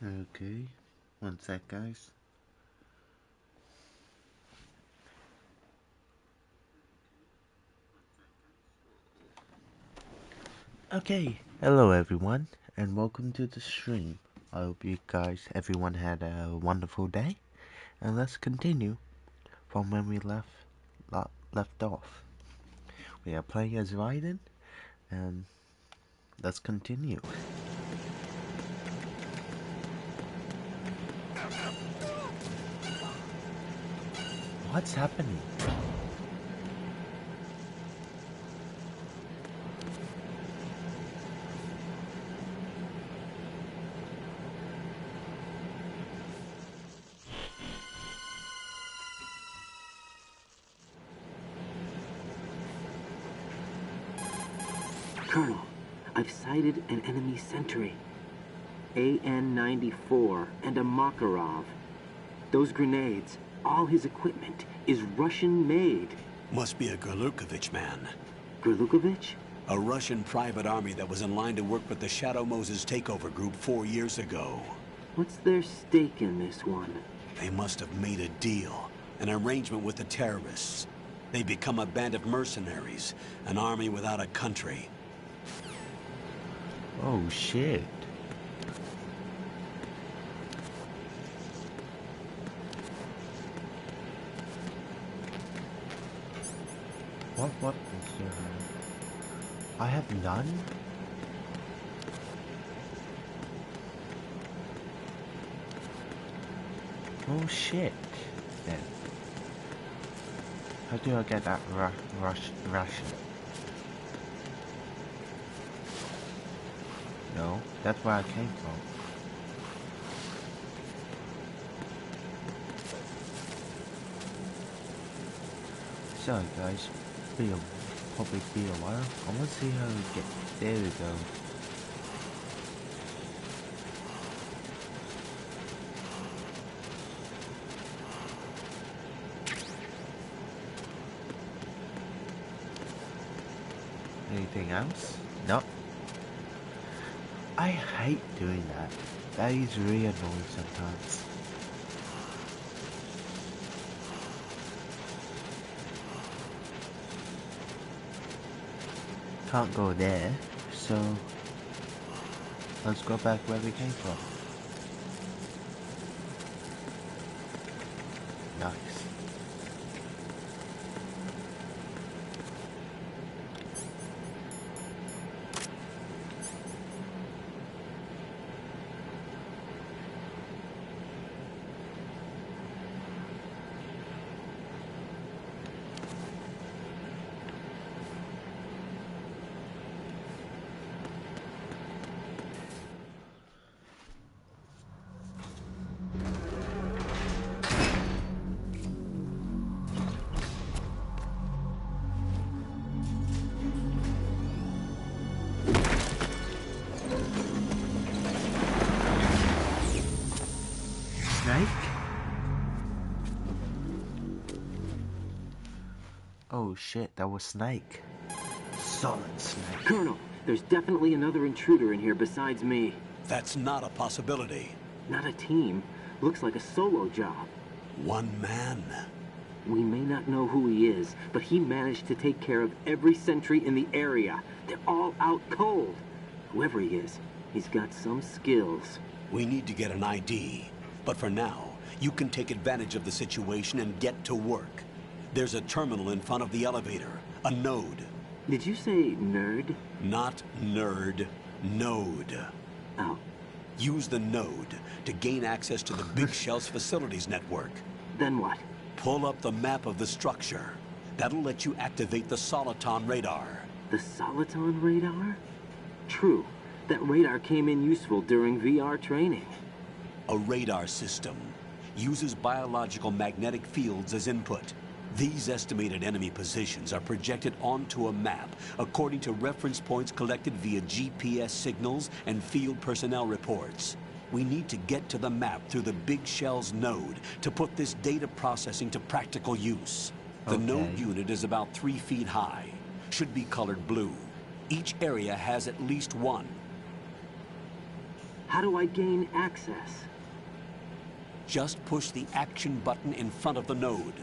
Okay, one sec, guys. Okay, hello everyone, and welcome to the stream. I hope you guys, everyone had a wonderful day, and let's continue from when we left off. We are playing as Raiden, and let's continue. What's happening? Colonel, I've sighted an enemy sentry. AN-94 and a Makarov. Those grenades, all his equipment, is Russian-made. Must be a Gurlukovich man. Gurlukovich? A Russian private army that was in line to work with the Shadow Moses takeover group 4 years ago. What's their stake in this one? They must have made a deal, an arrangement with the terrorists. They become a band of mercenaries, an army without a country. Oh shit. What is I have none? Oh shit. Then. How do I get that ration? No, that's where I came from. Sorry guys, probably be a while. I want to see how we get. There we go. Anything else? No. I hate doing that. That is really annoying sometimes. Can't go there, so let's go back where we came from. Nice. Oh shit, that was Snake. Solid Snake. Colonel, there's definitely another intruder in here besides me. That's not a possibility. Not a team. Looks like a solo job. One man. We may not know who he is, but he managed to take care of every sentry in the area. They're all out cold. Whoever he is, he's got some skills. We need to get an ID. But for now, you can take advantage of the situation and get to work. There's a terminal in front of the elevator. A node. Did you say nerd? Not nerd. Node. Oh. Use the node to gain access to the Big Shell's facilities network. Then what? Pull up the map of the structure. That'll let you activate the Soliton radar. The Soliton radar? True. That radar came in useful during VR training. A radar system uses biological magnetic fields as input. These estimated enemy positions are projected onto a map according to reference points collected via GPS signals and field personnel reports. We need to get to the map through the Big Shell's node to put this data processing to practical use. The node unit is about 3 feet high. Should be colored blue. Each area has at least one. How do I gain access? Just push the action button in front of the node.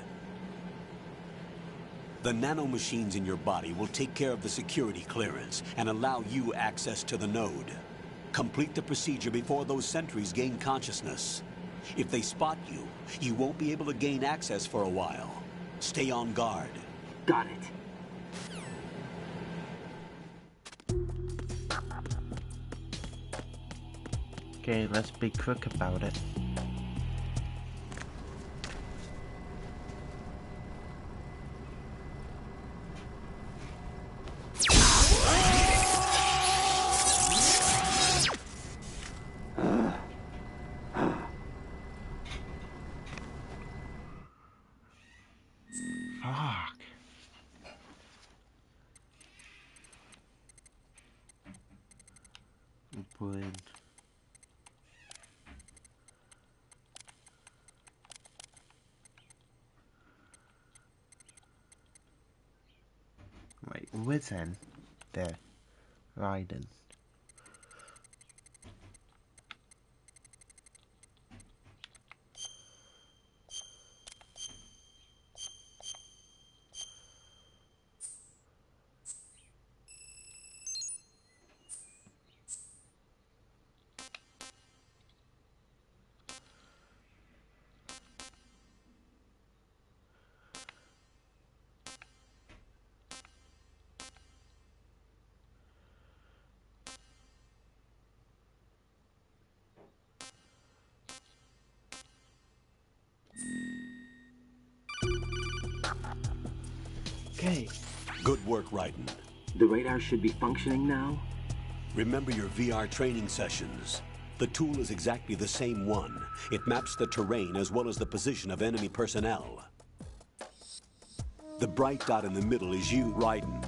The nanomachines in your body will take care of the security clearance and allow you access to the node. Complete the procedure before those sentries gain consciousness. If they spot you, you won't be able to gain access for a while. Stay on guard. Got it. Okay, let's be quick about it. Fuck. Bilnd. Wait, within there, riding. Okay. Good work, Raiden. The radar should be functioning now? Remember your VR training sessions. The tool is exactly the same one. It maps the terrain as well as the position of enemy personnel. The bright dot in the middle is you, Raiden.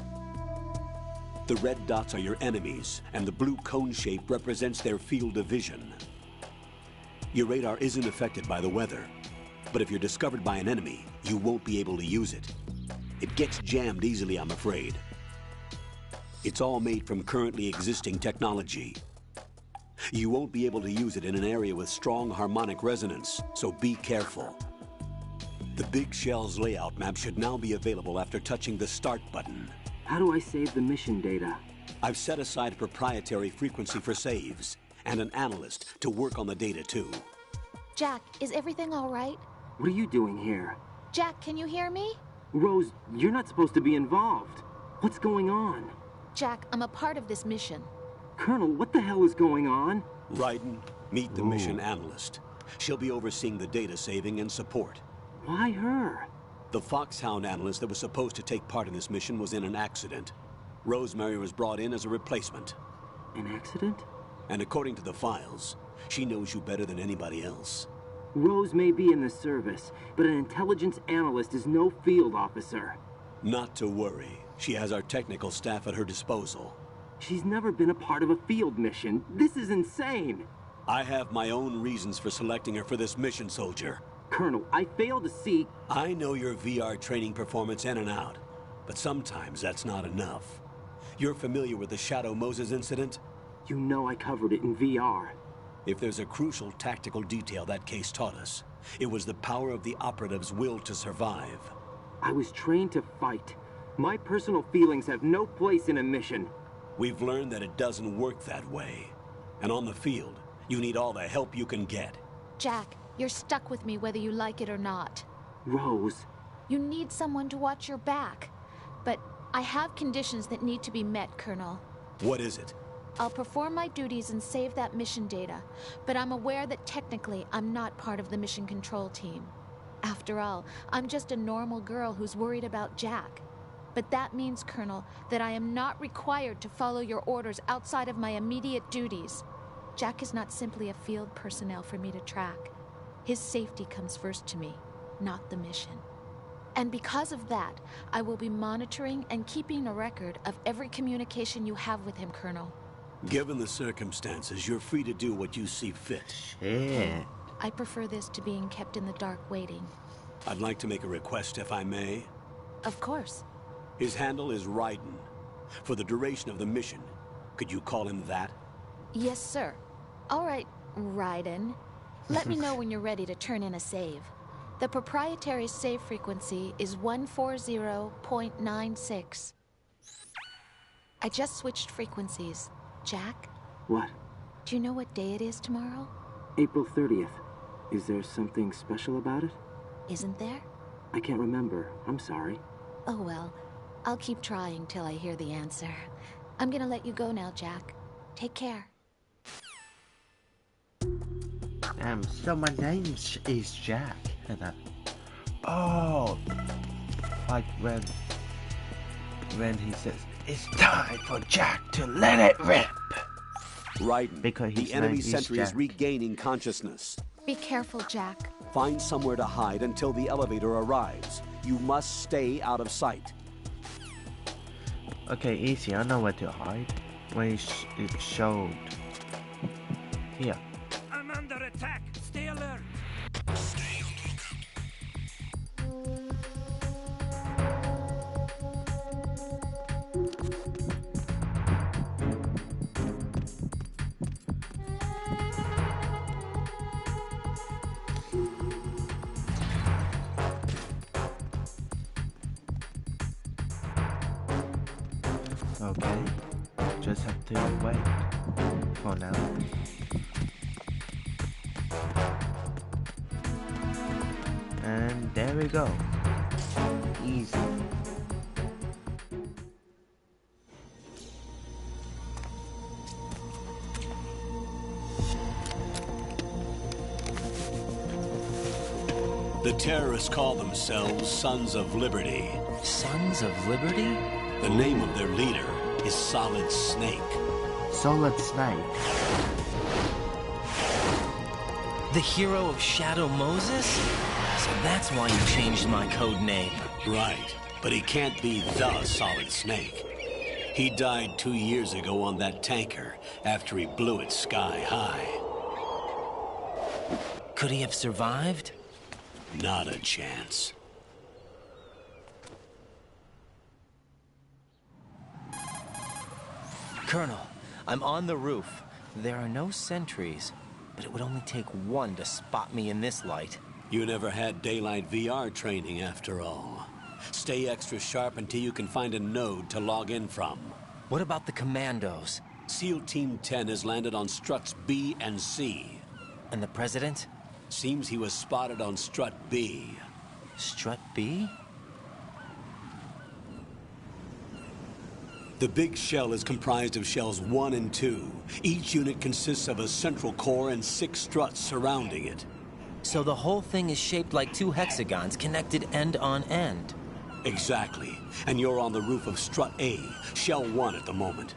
The red dots are your enemies, and the blue cone shape represents their field of vision. Your radar isn't affected by the weather, but if you're discovered by an enemy, you won't be able to use it. It gets jammed easily, I'm afraid. It's all made from currently existing technology. You won't be able to use it in an area with strong harmonic resonance, so be careful. The Big Shell's layout map should now be available after touching the Start button. How do I save the mission data? I've set aside a proprietary frequency for saves, and an analyst to work on the data too. Jack, is everything all right? What are you doing here? Jack, can you hear me? Rose, you're not supposed to be involved. What's going on? Jack, I'm a part of this mission. Colonel, what the hell is going on? Raiden, meet the mission analyst. She'll be overseeing the data saving and support. Why her? The Foxhound analyst that was supposed to take part in this mission was in an accident. Rosemary was brought in as a replacement. An accident? And according to the files, she knows you better than anybody else. Rose may be in the service, but an intelligence analyst is no field officer. Not to worry. She has our technical staff at her disposal. She's never been a part of a field mission. This is insane. I have my own reasons for selecting her for this mission, soldier. Colonel, I fail to see... I know your VR training performance in and out, but sometimes that's not enough. You're familiar with the Shadow Moses incident? You know I covered it in VR. If there's a crucial tactical detail that case taught us, it was the power of the operative's will to survive. I was trained to fight. My personal feelings have no place in a mission. We've learned that it doesn't work that way. And on the field, you need all the help you can get. Jack, you're stuck with me whether you like it or not. Rose. You need someone to watch your back. But I have conditions that need to be met, Colonel. What is it? I'll perform my duties and save that mission data, but I'm aware that technically I'm not part of the mission control team. After all, I'm just a normal girl who's worried about Jack. But that means, Colonel, that I am not required to follow your orders outside of my immediate duties. Jack is not simply a field personnel for me to track. His safety comes first to me, not the mission. And because of that, I will be monitoring and keeping a record of every communication you have with him, Colonel. Given the circumstances, you're free to do what you see fit. Yeah. I prefer this to being kept in the dark waiting. I'd like to make a request, if I may. Of course. His handle is Raiden. For the duration of the mission, could you call him that? Yes, sir. All right, Raiden. Let me know when you're ready to turn in a save. The proprietary save frequency is 140.96. I just switched frequencies. Jack, What? do you know what day it is tomorrow? April 30th. Is there something special about it? Isn't there? I can't remember. I'm sorry. Oh well, I'll keep trying till I hear the answer. I'm gonna let you go now, Jack. Take care. So my name is Jack, and oh, like when he says, it's time for Jack to let it rip. Raiden, Because his the enemy name is sentry is Jack. regaining consciousness. Be careful, Jack. Find somewhere to hide until the elevator arrives. You must stay out of sight. Okay, easy, I know where to hide. When it showed. Here. I'm under attack. Stay alert. Okay. Just have to wait for now. And there we go. Easy. The terrorists call themselves Sons of Liberty. Sons of Liberty? The name of their leader is Solid Snake. Solid Snake. The hero of Shadow Moses? So that's why you changed my code name. Right, but he can't be the Solid Snake. He died 2 years ago on that tanker after he blew it sky high. Could he have survived? Not a chance. Colonel, I'm on the roof. There are no sentries, but it would only take one to spot me in this light. You never had daylight VR training after all. Stay extra sharp until you can find a node to log in from. What about the commandos? SEAL Team 10 has landed on struts B and C. And the president? Seems he was spotted on strut B. Strut B? The big shell is comprised of shells 1 and 2. Each unit consists of a central core and 6 struts surrounding it. So the whole thing is shaped like 2 hexagons connected end on end. Exactly. And you're on the roof of strut A, shell 1 at the moment.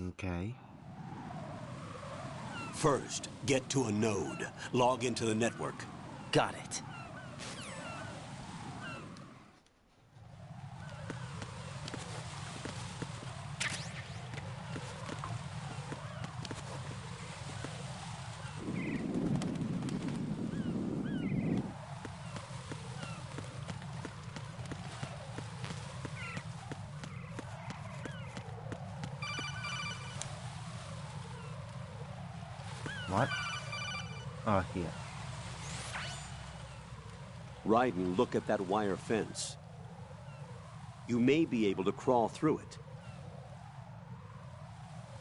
Okay. First, get to a node. Log into the network. Got it. What? Oh, here. Raiden, look at that wire fence. You may be able to crawl through it.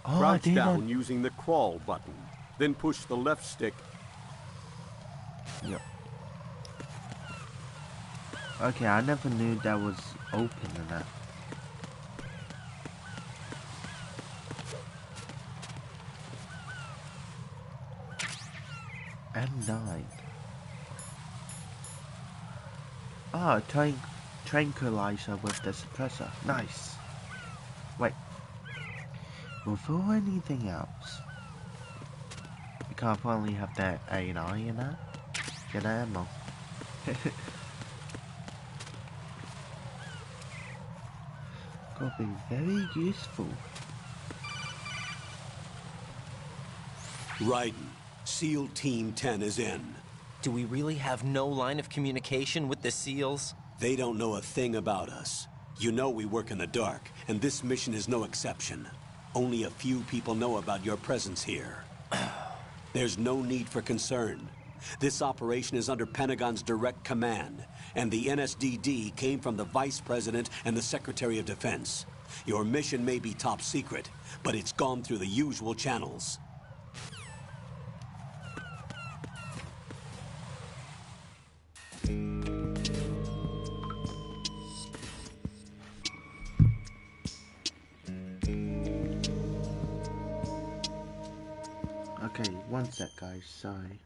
Oh, I Crouch didn't down know. using the crawl button. Then push the left stick. Yep. Okay, I never knew that was open in that. M9. Ah, tranquilizer with the suppressor. Nice. Wait. Before anything else, we can't finally have that A9 in that. Get ammo. Could be very useful. Raiden, SEAL Team 10 is in. Do we really have no line of communication with the SEALs? They don't know a thing about us. You know we work in the dark, and this mission is no exception. Only a few people know about your presence here. There's no need for concern. This operation is under Pentagon's direct command, and the NSDD came from the Vice President and the Secretary of Defense. Your mission may be top secret, but it's gone through the usual channels. Okay, one sec, guys. Sorry.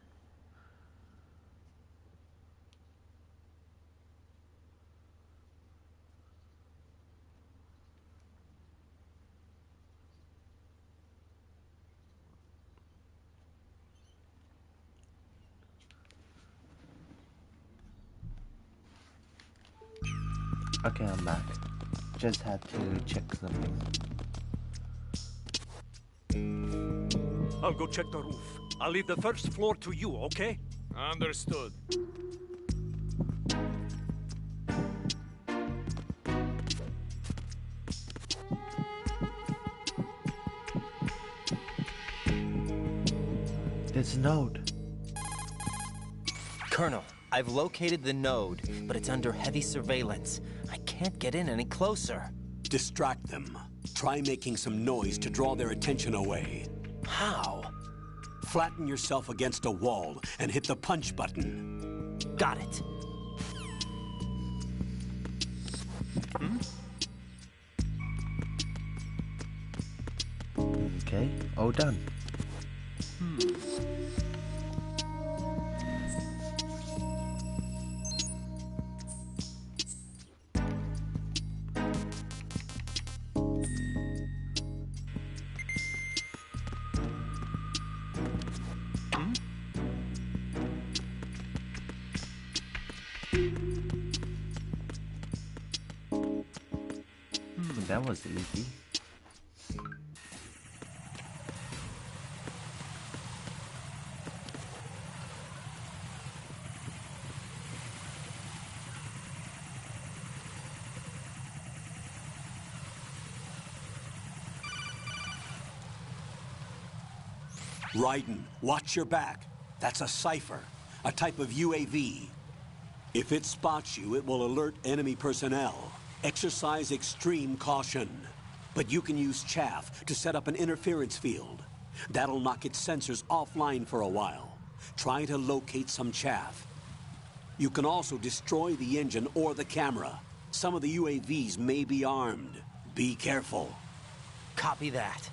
Okay, I'm back. Just had to check something. I'll go check the roof. I'll leave the first floor to you, okay? Understood. This node. Colonel, I've located the node, but it's under heavy surveillance. I can't get in any closer. Distract them. Try making some noise to draw their attention away. How? Flatten yourself against a wall and hit the punch button. Got it. Okay, all done. That was easy. Raiden, watch your back. That's a cipher, a type of UAV. If it spots you, it will alert enemy personnel. Exercise extreme caution. But you can use chaff to set up an interference field. That'll knock its sensors offline for a while. Try to locate some chaff. You can also destroy the engine or the camera. Some of the UAVs may be armed. Be careful. Copy that.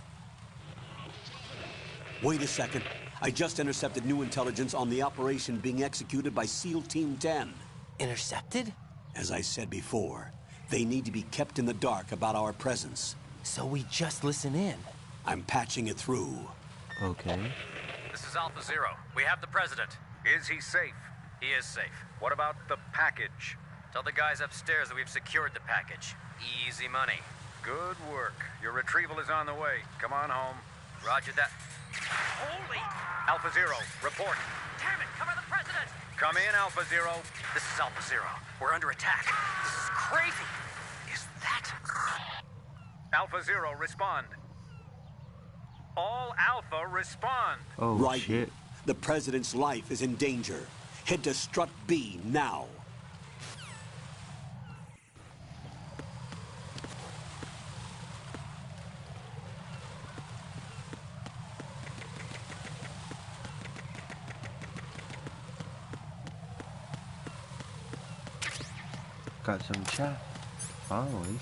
Wait a second. I just intercepted new intelligence on the operation being executed by SEAL Team 10. Intercepted? As I said before, they need to be kept in the dark about our presence. So we just listen in. I'm patching it through. Okay. This is Alpha Zero. We have the president. Is he safe? He is safe. What about the package? Tell the guys upstairs that we've secured the package. Easy money. Good work. Your retrieval is on the way. Come on home. Roger that. Holy! Alpha Zero, report. Damn it, cover the president! Come in, Alpha Zero. This is Alpha Zero. We're under attack. This is crazy. Is that... Alpha Zero, respond. All Alpha, respond. Oh, Right. shit. The president's life is in danger. Head to Strut B now. Got some chat. Finally.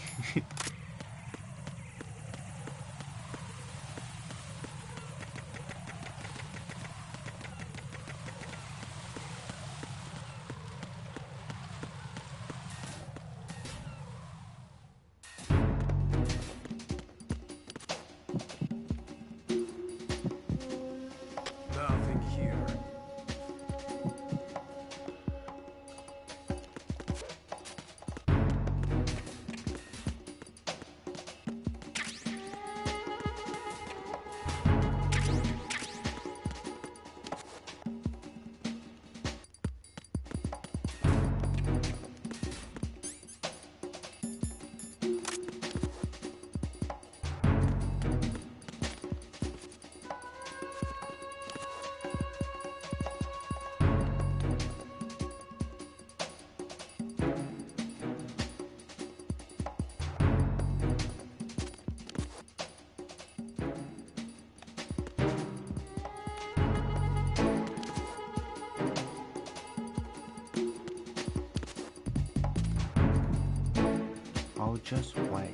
Nothing here. just wait.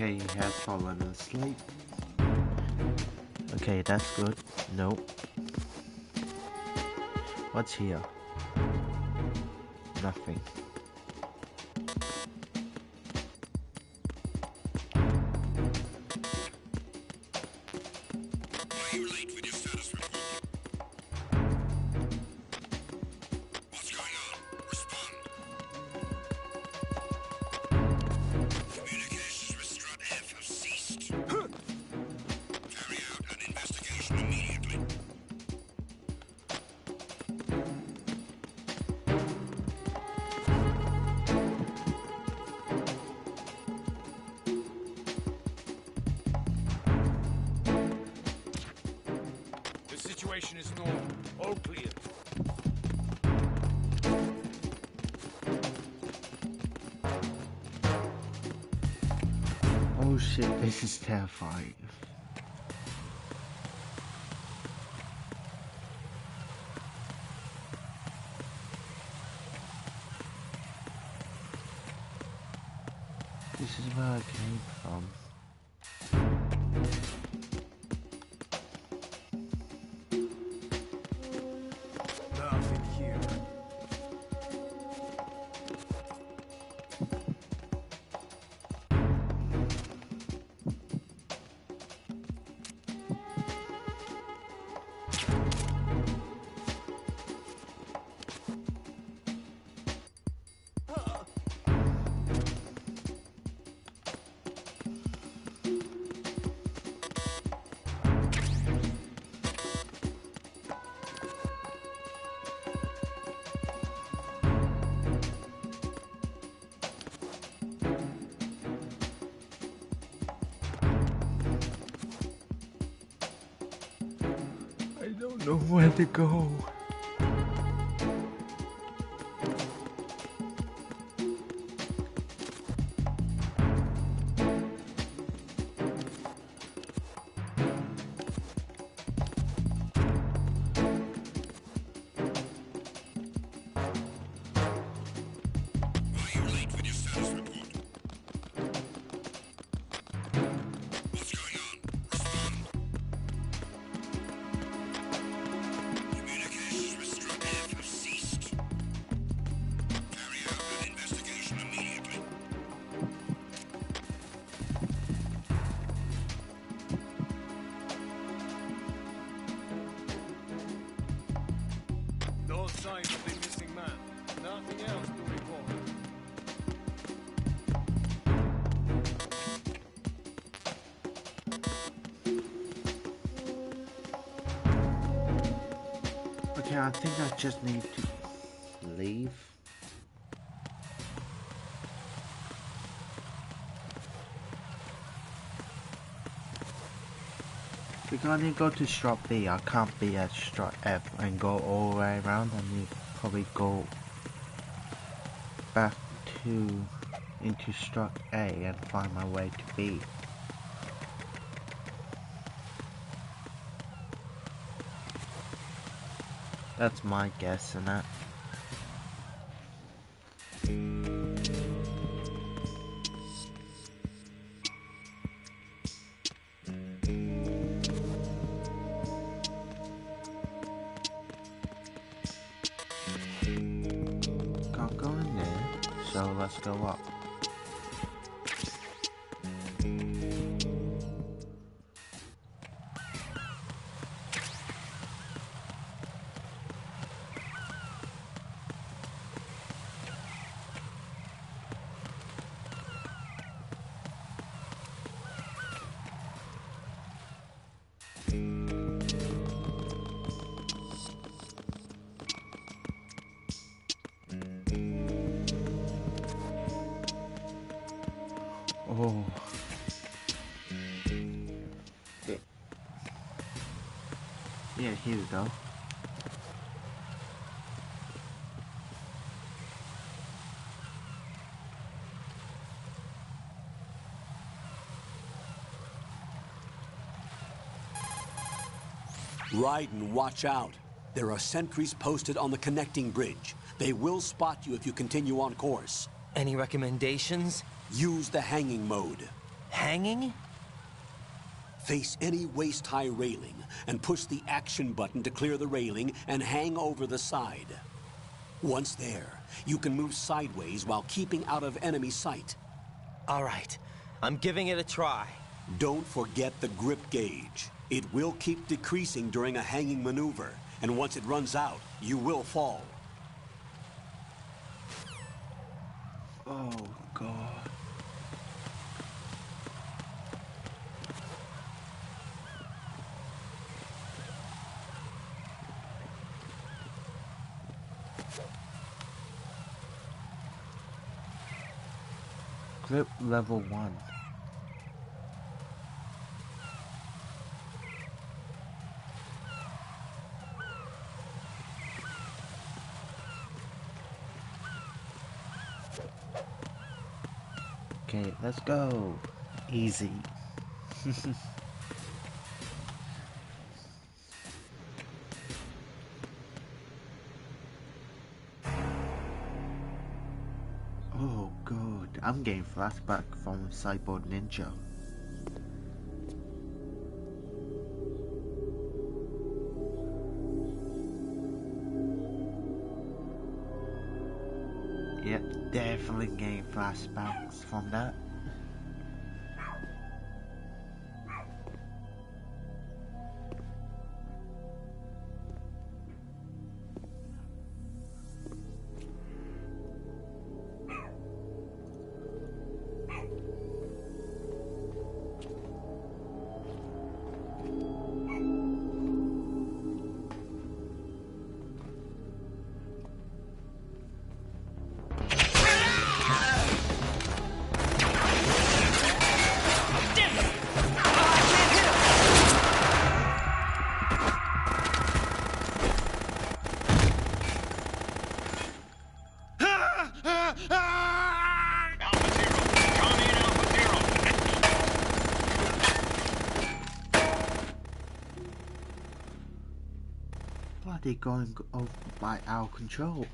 Okay, he has fallen asleep. Okay, that's good. Nope. What's here? Nothing. Why are you late with your status report? What's going on? Respond. Communications with Strut F have ceased. Carry out an investigation immediately. The situation is normal. All clear. Oh shit, this is terrifying. This is where I came from. Nothing here. I don't know where to go. Why are you late with your status report? What's going on? Respond. Communications with Strut F have ceased. Carry out an investigation immediately. No signs of the missing man. Nothing else to report. Okay, I think I just need to leave. Because I need to go to strut B, I can't be at strut F and go all the way around. I need to probably go back to into strut A and find my way to B. That's my guess in that. Can't go in there, so let's go up. Oh. Yeah, here we go. Raiden, watch out. There are sentries posted on the connecting bridge. They will spot you if you continue on course. Any recommendations? Use the hanging mode. Hanging? Face any waist-high railing and push the action button to clear the railing and hang over the side. Once there, you can move sideways while keeping out of enemy sight. All right, I'm giving it a try. Don't forget the grip gauge. It will keep decreasing during a hanging maneuver, and once it runs out, you will fall. Oh, God. Grip level 1. Okay, let's go. Easy. Oh, good. I'm getting flashback from Cyborg Ninja. Yep, definitely getting flashbacks from that. Bloody going over by our control.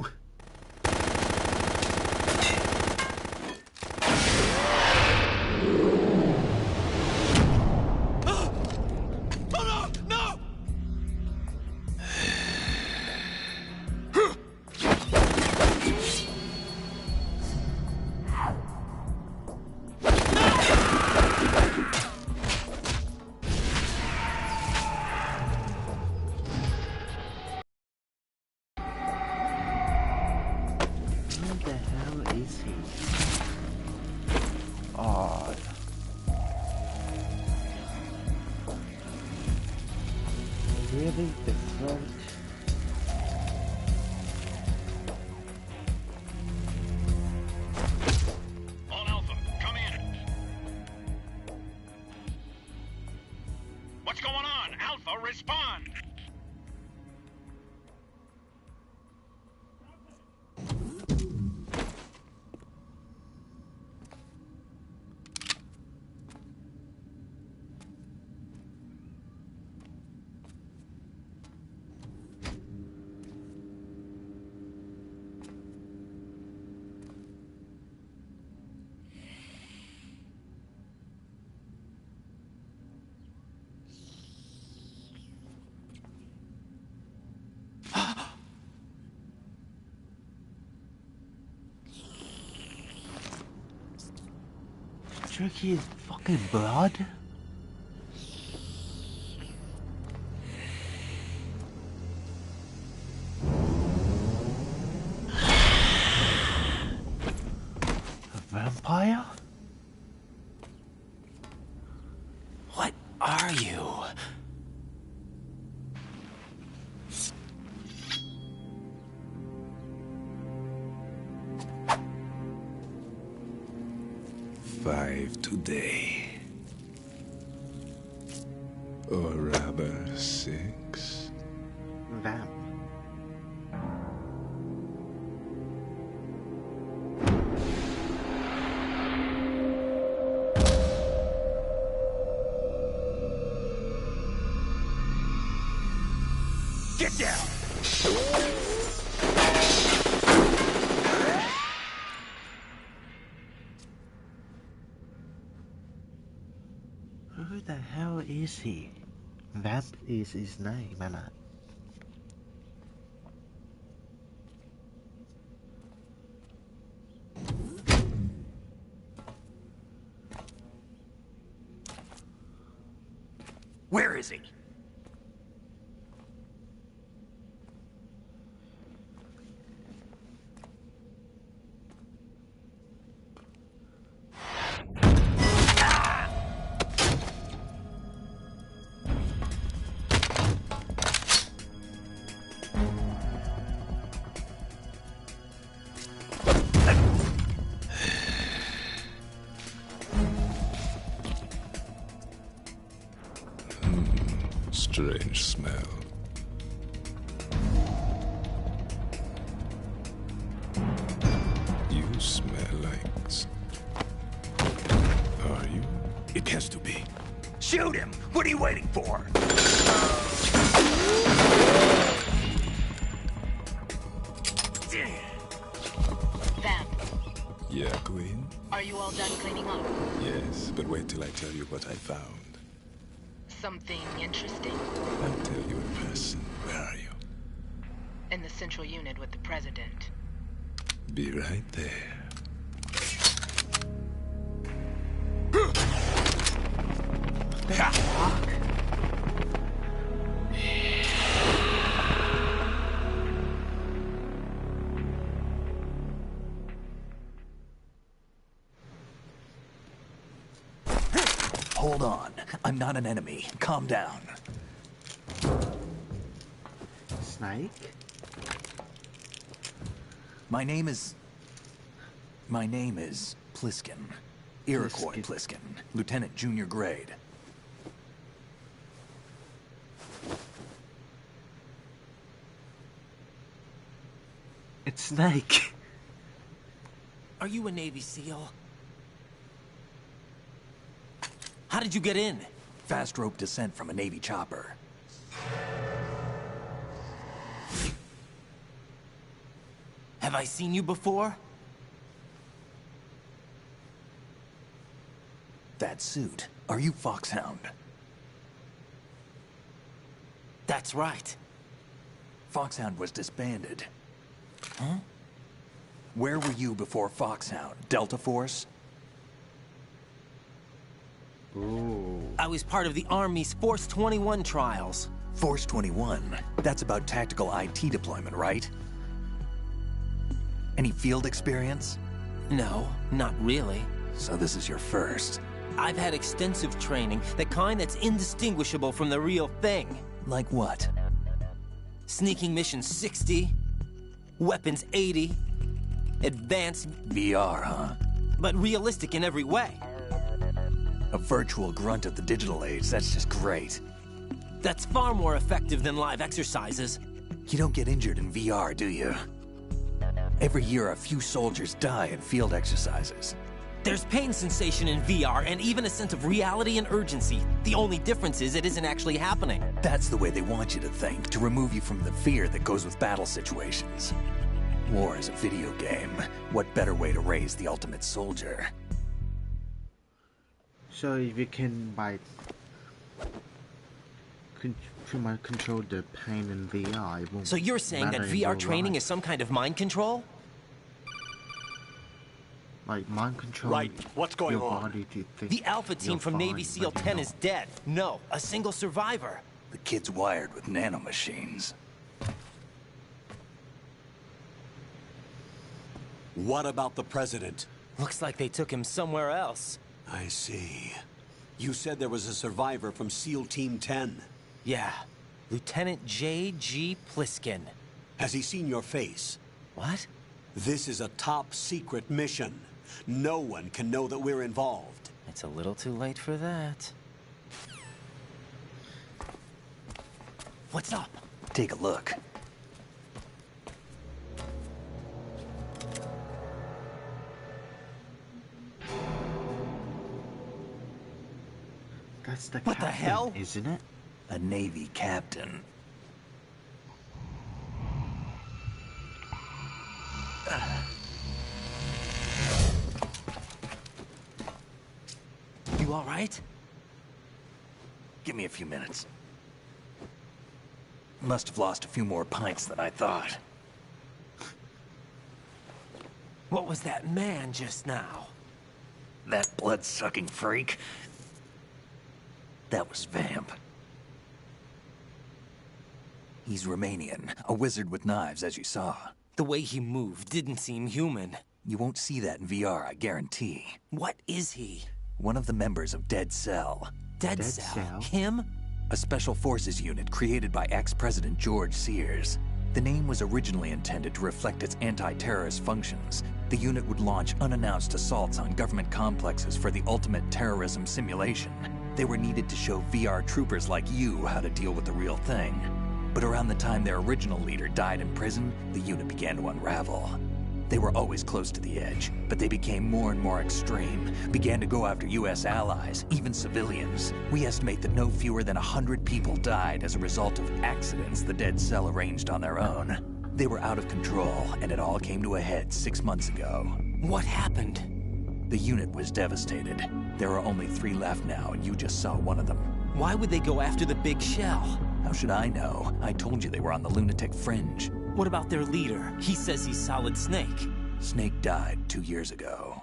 Really? The throat? All Alpha, come in. What's going on? Alpha, respond! Tricky is fucking blood? A vampire? What are you? today. Or rather, 6. Vamp. Get down! Who the hell is he? Vamp is his name, man. Where is he? Strange smell. You smell like... Are you? It has to be. Shoot him! What are you waiting for? Vamp, Yeah, Queen? are you all done cleaning up? Yes, but wait till I tell you what I found. Something interesting? I'll tell you in person. Where are you? In the central unit with the president. Be right there. Hold on. I'm not an enemy. Calm down. Snake? My name is Pliskin. Iroquois Pliskin. Lieutenant junior grade. It's Snake. Are you a Navy SEAL? How did you get in? Fast rope descent from a Navy chopper. Have I seen you before? That suit. Are you Foxhound? That's right. Foxhound was disbanded. Huh? Where were you before Foxhound? Delta Force? Ooh. I was part of the Army's Force 21 trials. Force 21? That's about tactical IT deployment, right? Any field experience? No, not really. So this is your first. I've had extensive training, the kind that's indistinguishable from the real thing. Like what? Sneaking mission 60, weapons 80, advanced, VR, huh? but realistic in every way. A virtual grunt of the digital age, that's just great. That's far more effective than live exercises. You don't get injured in VR, do you? Every year, a few soldiers die in field exercises. There's pain sensation in VR and even a sense of reality and urgency. The only difference is it isn't actually happening. That's the way they want you to think, to remove you from the fear that goes with battle situations. War is a video game. What better way to raise the ultimate soldier? So if you can pretty much control the pain in VR, it won't So you're saying that matter in VR real training life. is some kind of mind control? Like mind control. Right, what's going your on? body to think The Alpha team you're from Navy fine, SEAL but 10 you're is not. dead. No, a single survivor. The kid's wired with nanomachines. What about the president? Looks like they took him somewhere else. I see. You said there was a survivor from SEAL Team 10. Yeah, Lieutenant J.G. Pliskin. Has he seen your face? What? This is a top secret mission. No one can know that we're involved. It's a little too late for that. What's up? Take a look. That's the What the captain, hell? isn't it? A Navy captain. You all right? Give me a few minutes. Must have lost a few more pints than I thought. What was that man just now? That blood-sucking freak? That was Vamp. He's Romanian, a wizard with knives, as you saw. The way he moved didn't seem human. You won't see that in VR, I guarantee. What is he? One of the members of Dead Cell. Dead Dead Cell? Cell? Him? A special forces unit created by ex-President George Sears. The name was originally intended to reflect its anti-terrorist functions. The unit would launch unannounced assaults on government complexes for the ultimate terrorism simulation. They were needed to show VR troopers like you how to deal with the real thing. But around the time their original leader died in prison, the unit began to unravel. They were always close to the edge, but they became more and more extreme, began to go after U.S. allies, even civilians. We estimate that no fewer than 100 people died as a result of accidents the Dead Cell arranged on their own. They were out of control, and it all came to a head 6 months ago. What happened? The unit was devastated. There are only 3 left now, and you just saw one of them. Why would they go after the big shell? How should I know? I told you they were on the lunatic fringe. What about their leader? He says he's Solid Snake. Snake died 2 years ago.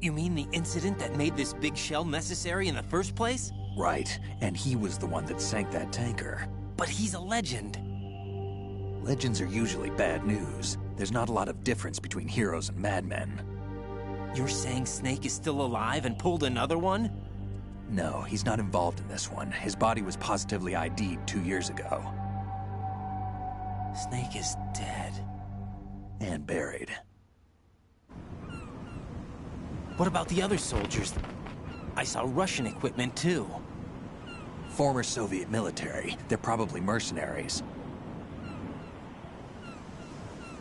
You mean the incident that made this big shell necessary in the first place? Right, and he was the one that sank that tanker. But he's a legend. Legends are usually bad news. There's not a lot of difference between heroes and madmen. You're saying Snake is still alive and pulled another one? No, he's not involved in this one. His body was positively ID'd 2 years ago. Snake is dead. And buried. What about the other soldiers? I saw Russian equipment too. Former Soviet military. They're probably mercenaries.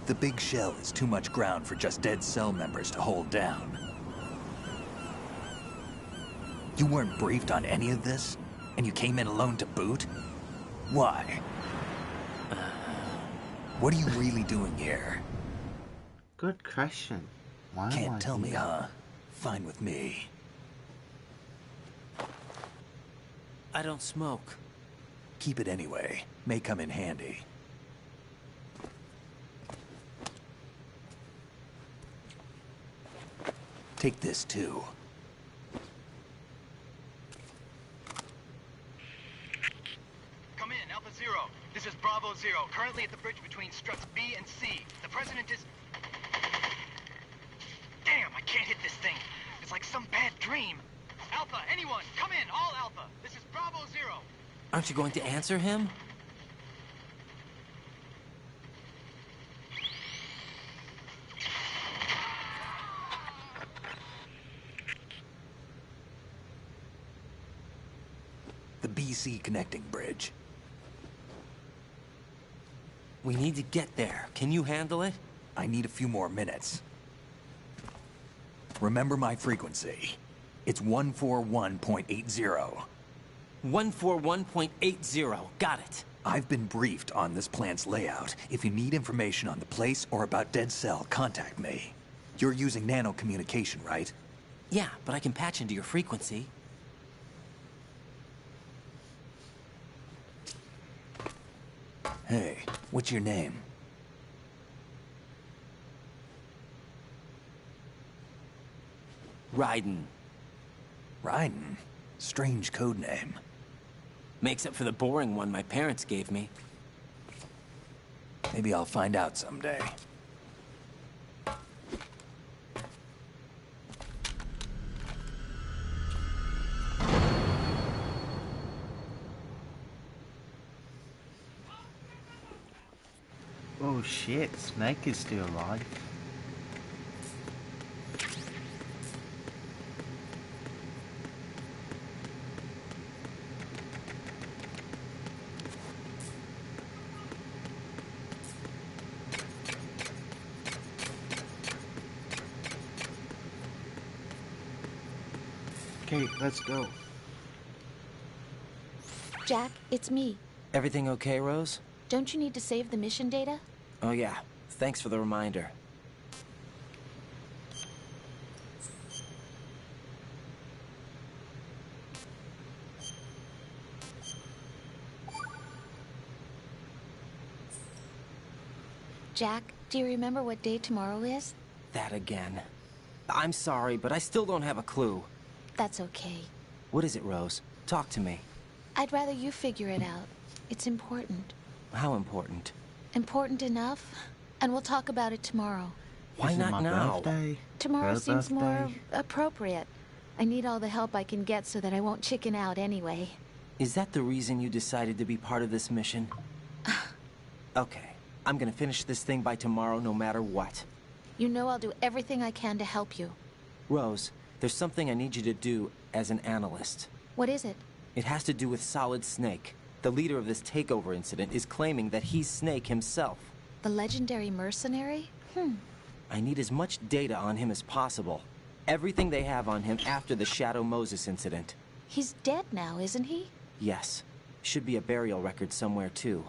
The big shell is too much ground for just Dead Cell members to hold down. You weren't briefed on any of this? And you came in alone to boot? Why? What are you really doing here? Good question. Why am I Can't tell me, here? huh? Fine with me. I don't smoke. Keep it anyway. May come in handy. Take this too. Come in, Alpha Zero. This is Bravo Zero, currently at the bridge between struts B and C. The President is... Damn, I can't hit this thing. It's like some bad dream. Alpha, anyone, come in, all Alpha. This is Bravo Zero. Aren't you going to answer him? The BC connecting bridge. We need to get there. Can you handle it? I need a few more minutes. Remember my frequency. It's 141.80. 141.80. Got it. I've been briefed on this plant's layout. If you need information on the place or about Dead Cell, contact me. You're using nano communication, right? Yeah, but I can patch into your frequency. Hey, what's your name? Raiden. Raiden? Strange code name. Makes up for the boring one my parents gave me. Maybe I'll find out someday. Oh shit, Snake is still alive. Okay, let's go. Jack, it's me. Everything okay, Rose? Don't you need to save the mission data? Oh yeah, thanks for the reminder. Jack, do you remember what day tomorrow is? That again. I'm sorry, but I still don't have a clue. That's okay. What is it, Rose? Talk to me. I'd rather you figure it out. It's important. How important? Important enough? And we'll talk about it tomorrow. Why not now? Birthday? Tomorrow Her seems more birthday? appropriate. I need all the help I can get so that I won't chicken out anyway. Is that the reason you decided to be part of this mission? Okay. I'm gonna finish this thing by tomorrow no matter what. You know I'll do everything I can to help you. Rose, there's something I need you to do as an analyst. What is it? It has to do with Solid Snake. The leader of this takeover incident is claiming that he's Snake himself. The legendary mercenary? I need as much data on him as possible. Everything they have on him after the Shadow Moses incident. He's dead now, isn't he? Yes. Should be a burial record somewhere, too.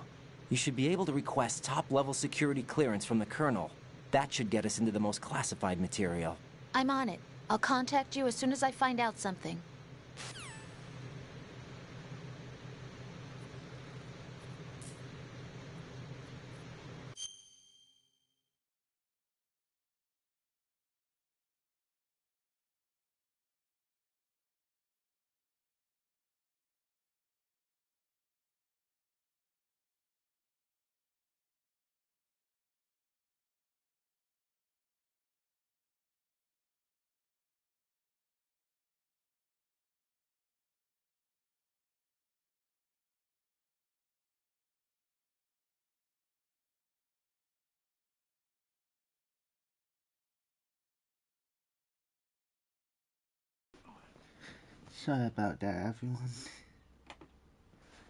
You should be able to request top-level security clearance from the Colonel. That should get us into the most classified material. I'm on it. I'll contact you as soon as I find out something. Sorry about that, everyone.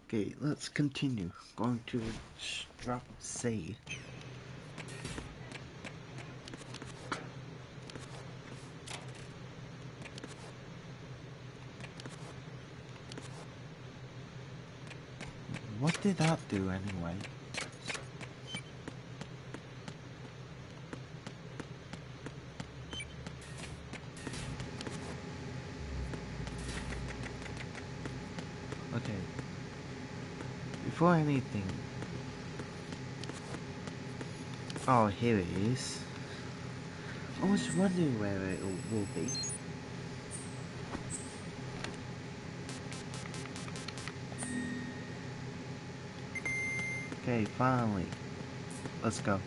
Okay, let's continue. Going to drop C. What did that do anyway? Okay. Before anything. Oh, here it is. I was wondering where it will be. Okay, finally. Let's go.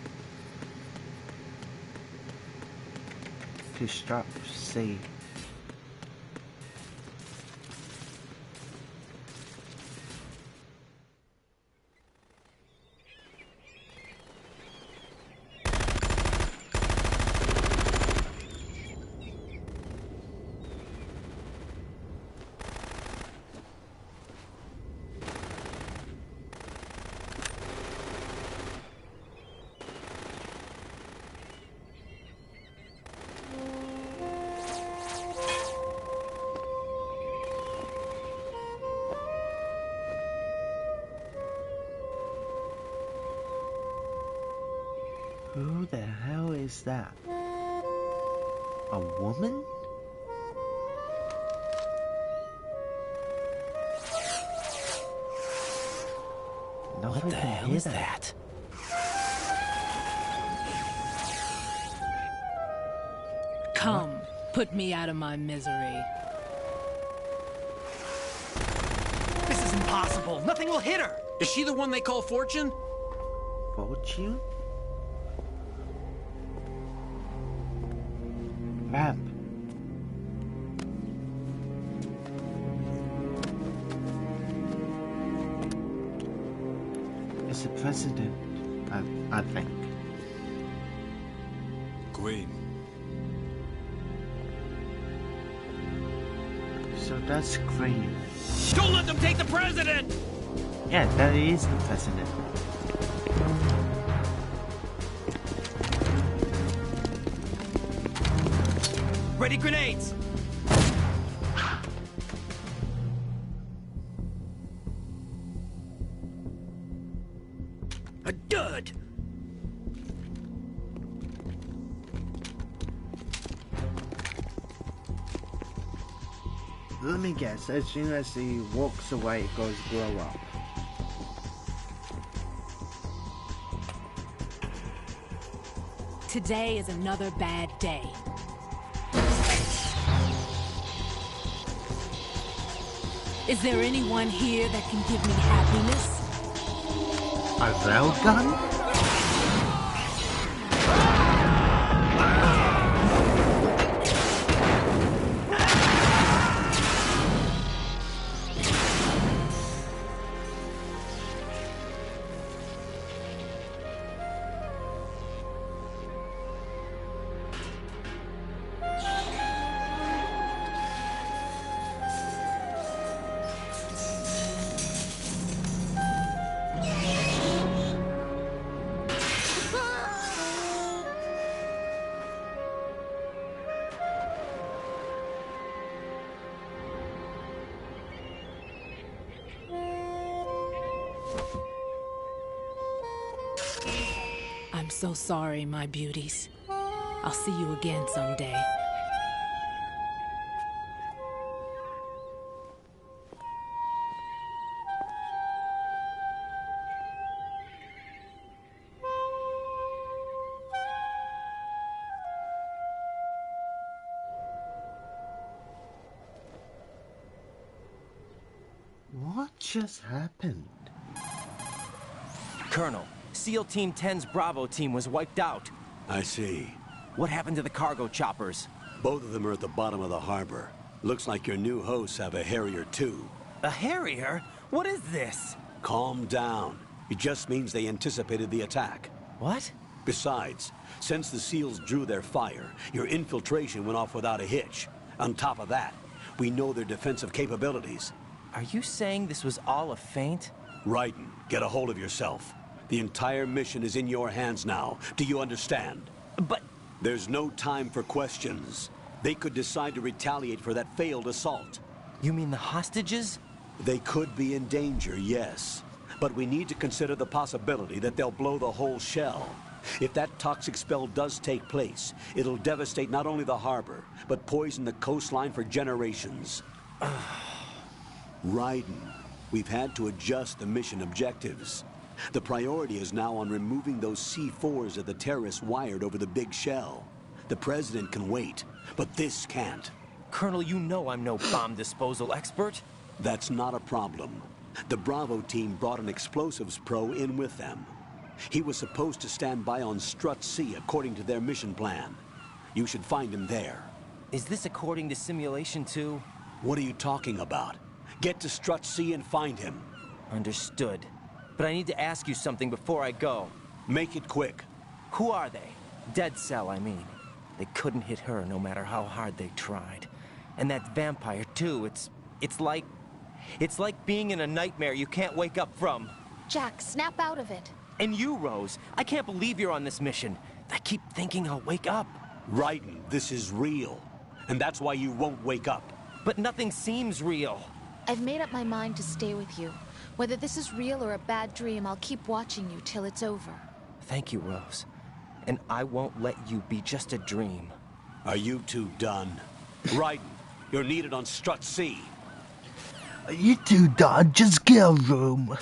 To strap C. Who the hell is that? A woman? No, What the hell is that? Come, put me out of my misery. This is impossible. Nothing will hit her. Is she the one they call Fortune? Fortune? Ramp. It's the president, I think. Queen. So that's Green. Don't let them take the president! Yeah, that is the president. Ready grenades! A dud! Let me guess, as soon as he walks away, it goes blow up. Today is another bad day. Is there anyone here that can give me happiness? A railgun? I'm so sorry, my beauties. I'll see you again someday. What just happened? Colonel, SEAL Team 10's Bravo team was wiped out. I see. What happened to the cargo choppers? Both of them are at the bottom of the harbor. Looks like your new hosts have a Harrier too. A Harrier? What is this? Calm down. It just means they anticipated the attack. What? Besides, since the SEALs drew their fire, your infiltration went off without a hitch. On top of that, we know their defensive capabilities. Are you saying this was all a feint? Raiden, get a hold of yourself. The entire mission is in your hands now. Do you understand? But... There's no time for questions. They could decide to retaliate for that failed assault. You mean the hostages? They could be in danger, yes. But we need to consider the possibility that they'll blow the whole shell. If that toxic spell does take place, it'll devastate not only the harbor, but poison the coastline for generations. Raiden, we've had to adjust the mission objectives. The priority is now on removing those C4s that the terrorists wired over the big shell. The President can wait, but this can't. Colonel, you know I'm no bomb disposal expert. That's not a problem. The Bravo team brought an explosives pro in with them. He was supposed to stand by on Strut C according to their mission plan. You should find him there. Is this according to simulation too? What are you talking about? Get to Strut C and find him. Understood. But I need to ask you something before I go. Make it quick. Who are they? Dead Cell, I mean. They couldn't hit her no matter how hard they tried. And that vampire too, it's like being in a nightmare you can't wake up from. Jack, snap out of it. And you, Rose, I can't believe you're on this mission. I keep thinking I'll wake up. Raiden, this is real. And that's why you won't wake up. But nothing seems real. I've made up my mind to stay with you. Whether this is real or a bad dream, I'll keep watching you till it's over. Thank you, Rose. And I won't let you be just a dream. Are you two done? Raiden, you're needed on Strut C. Are you two done? Just get a room.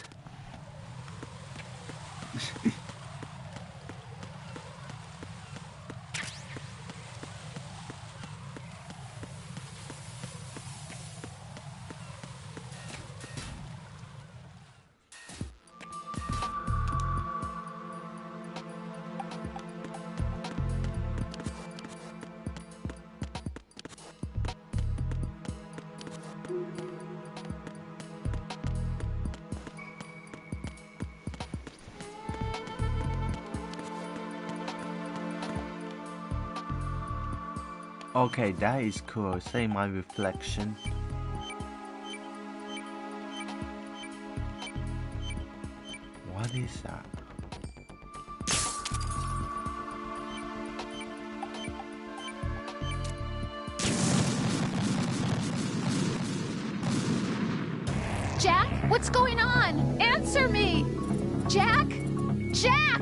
Okay, that is cool. Say my reflection. What is that? Jack, what's going on? Answer me! Jack? Jack!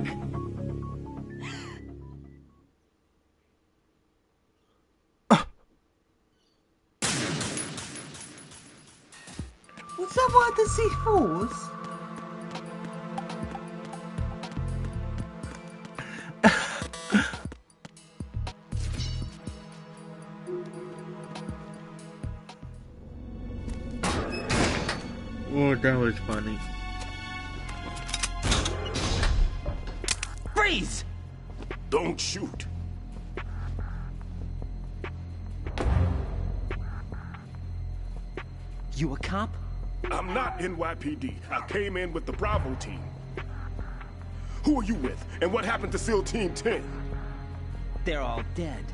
What's up with the C4s? Oh, that was funny. Freeze! Don't shoot. You a cop? I'm not NYPD. I came in with the Bravo team. Who are you with? And what happened to SEAL Team 10? They're all dead.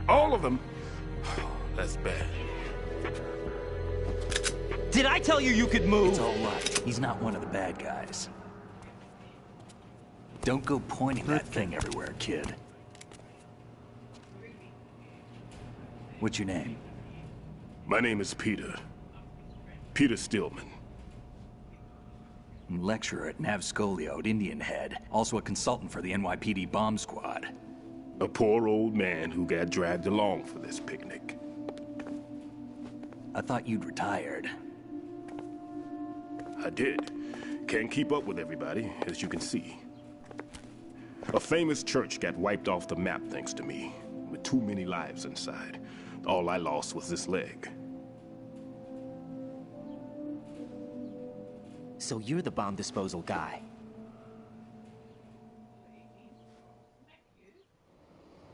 All of them? That's bad. Did I tell you you could move? It's all right. He's not one of the bad guys. Don't go pointing that thing everywhere, kid. What's your name? My name is Peter. Peter Stillman. Lecturer at Navscolio at Indian Head. Also a consultant for the NYPD bomb squad. A poor old man who got dragged along for this picnic. I thought you'd retired. I did. Can't keep up with everybody, as you can see. A famous church got wiped off the map thanks to me, with too many lives inside. All I lost was this leg. So you're the bomb disposal guy.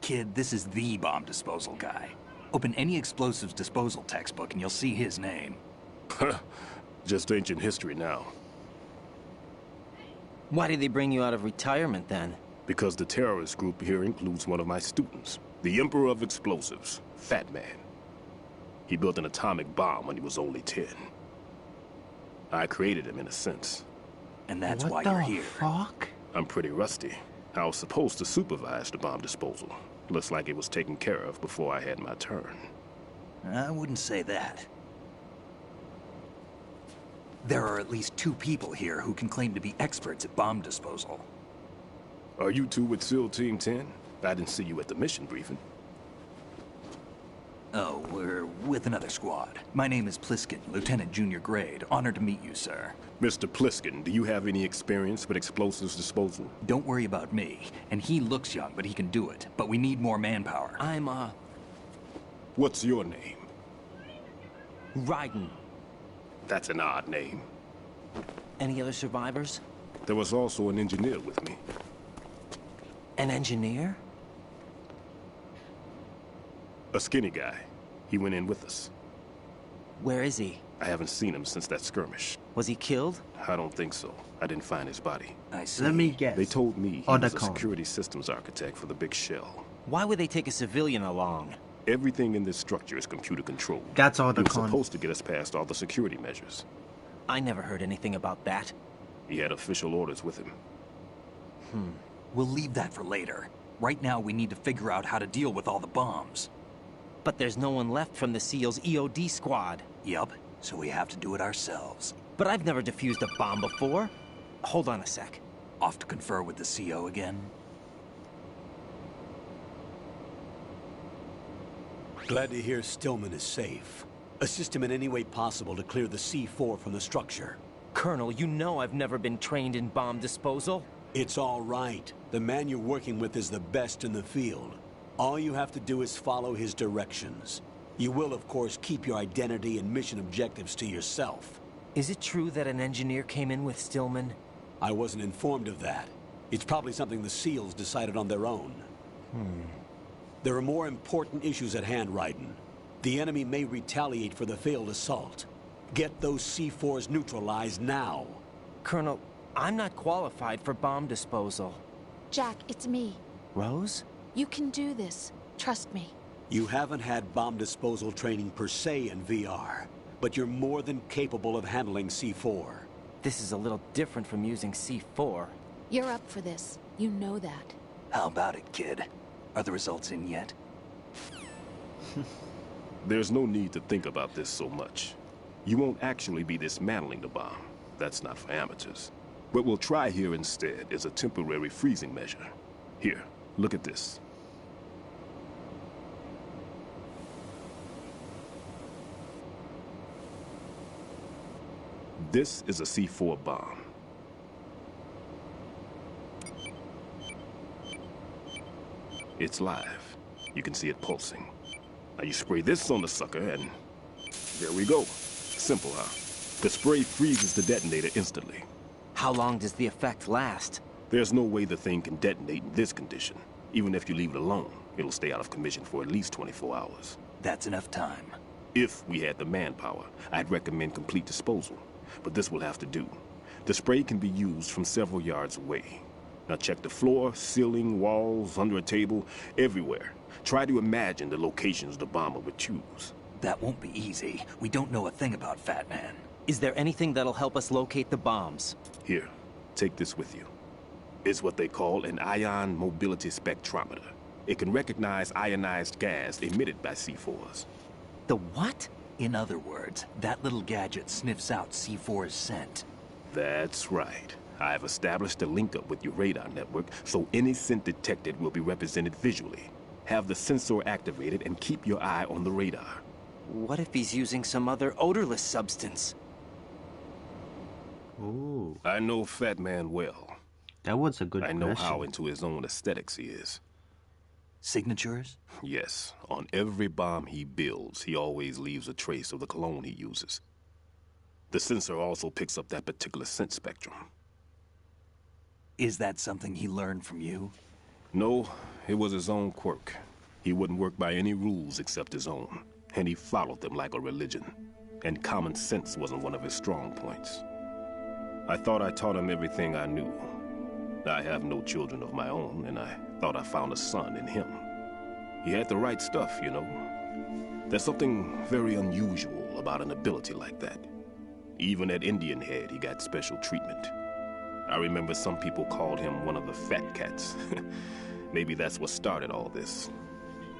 Kid, this is the bomb disposal guy. Open any explosives disposal textbook and you'll see his name. Just ancient history now. Why did they bring you out of retirement then? Because the terrorist group here includes one of my students, the Emperor of Explosives, Fat Man. He built an atomic bomb when he was only 10. I created him in a sense. And that's why you're here. Fuck? I'm pretty rusty. I was supposed to supervise the bomb disposal. Looks like it was taken care of before I had my turn. I wouldn't say that. There are at least 2 people here who can claim to be experts at bomb disposal. Are you two with SEAL Team 10? I didn't see you at the mission briefing. Oh, we're with another squad. My name is Pliskin, Lieutenant Junior Grade. Honored to meet you, sir. Mr. Pliskin, do you have any experience with explosives disposal? Don't worry about me. And he looks young, but he can do it. But we need more manpower. I'm, What's your name? Raiden. That's an odd name. Any other survivors? There was also an engineer with me. An engineer? A skinny guy. He went in with us. Where is he? I haven't seen him since that skirmish. Was he killed? I don't think so. I didn't find his body. I see. Let me guess. They told me he was a security systems architect for the big shell. Why would they take a civilian along? Everything in this structure is computer controlled. That's all the He was supposed to get us past all the security measures. I never heard anything about that. He had official orders with him. We'll leave that for later. Right now, we need to figure out how to deal with all the bombs. But there's no one left from the SEAL's EOD squad. Yup, so we have to do it ourselves. But I've never defused a bomb before. Hold on a sec. Off to confer with the CO again? Glad to hear Stillman is safe. Assist him in any way possible to clear the C4 from the structure. Colonel, you know I've never been trained in bomb disposal. It's all right. The man you're working with is the best in the field. All you have to do is follow his directions. You will, of course, keep your identity and mission objectives to yourself. Is it true that an engineer came in with Stillman? I wasn't informed of that. It's probably something the SEALs decided on their own. There are more important issues at hand, Raiden. The enemy may retaliate for the failed assault. Get those C4s neutralized now. Colonel, I'm not qualified for bomb disposal. Jack, it's me. Rose? You can do this. Trust me. You haven't had bomb disposal training per se in VR, but you're more than capable of handling C4. This is a little different from using C4. You're up for this. You know that. How about it, kid? Are the results in yet? There's no need to think about this so much. You won't actually be dismantling the bomb. That's not for amateurs. What we'll try here instead is a temporary freezing measure. Here, look at this. This is a C4 bomb. It's live. You can see it pulsing. Now you spray this on the sucker and there we go. Simple, huh? The spray freezes the detonator instantly. How long does the effect last? There's no way the thing can detonate in this condition. Even if you leave it alone, it'll stay out of commission for at least 24 hours. That's enough time. If we had the manpower, I'd recommend complete disposal. But this will have to do. The spray can be used from several yards away. Now check the floor, ceiling, walls, under a table, everywhere. Try to imagine the locations the bomber would choose. That won't be easy. We don't know a thing about Fat Man. Is there anything that'll help us locate the bombs? Here, take this with you. It's what they call an ion mobility spectrometer. It can recognize ionized gas emitted by C4s. The what? In other words, that little gadget sniffs out C4's scent. That's right. I've established a link up with your radar network, so any scent detected will be represented visually. Have the sensor activated and keep your eye on the radar. What if he's using some other odorless substance? Ooh. I know Fat Man well. That was a good I know question. how into his own aesthetics he is. Signatures? Yes. On every bomb he builds, he always leaves a trace of the cologne he uses. The sensor also picks up that particular scent spectrum. Is that something he learned from you? No, it was his own quirk. He wouldn't work by any rules except his own, and he followed them like a religion. And common sense wasn't one of his strong points. I thought I taught him everything I knew. I have no children of my own, and I thought I found a son in him. He had the right stuff, you know. There's something very unusual about an ability like that. Even at Indian Head, he got special treatment. I remember some people called him one of the fat cats. Maybe that's what started all this.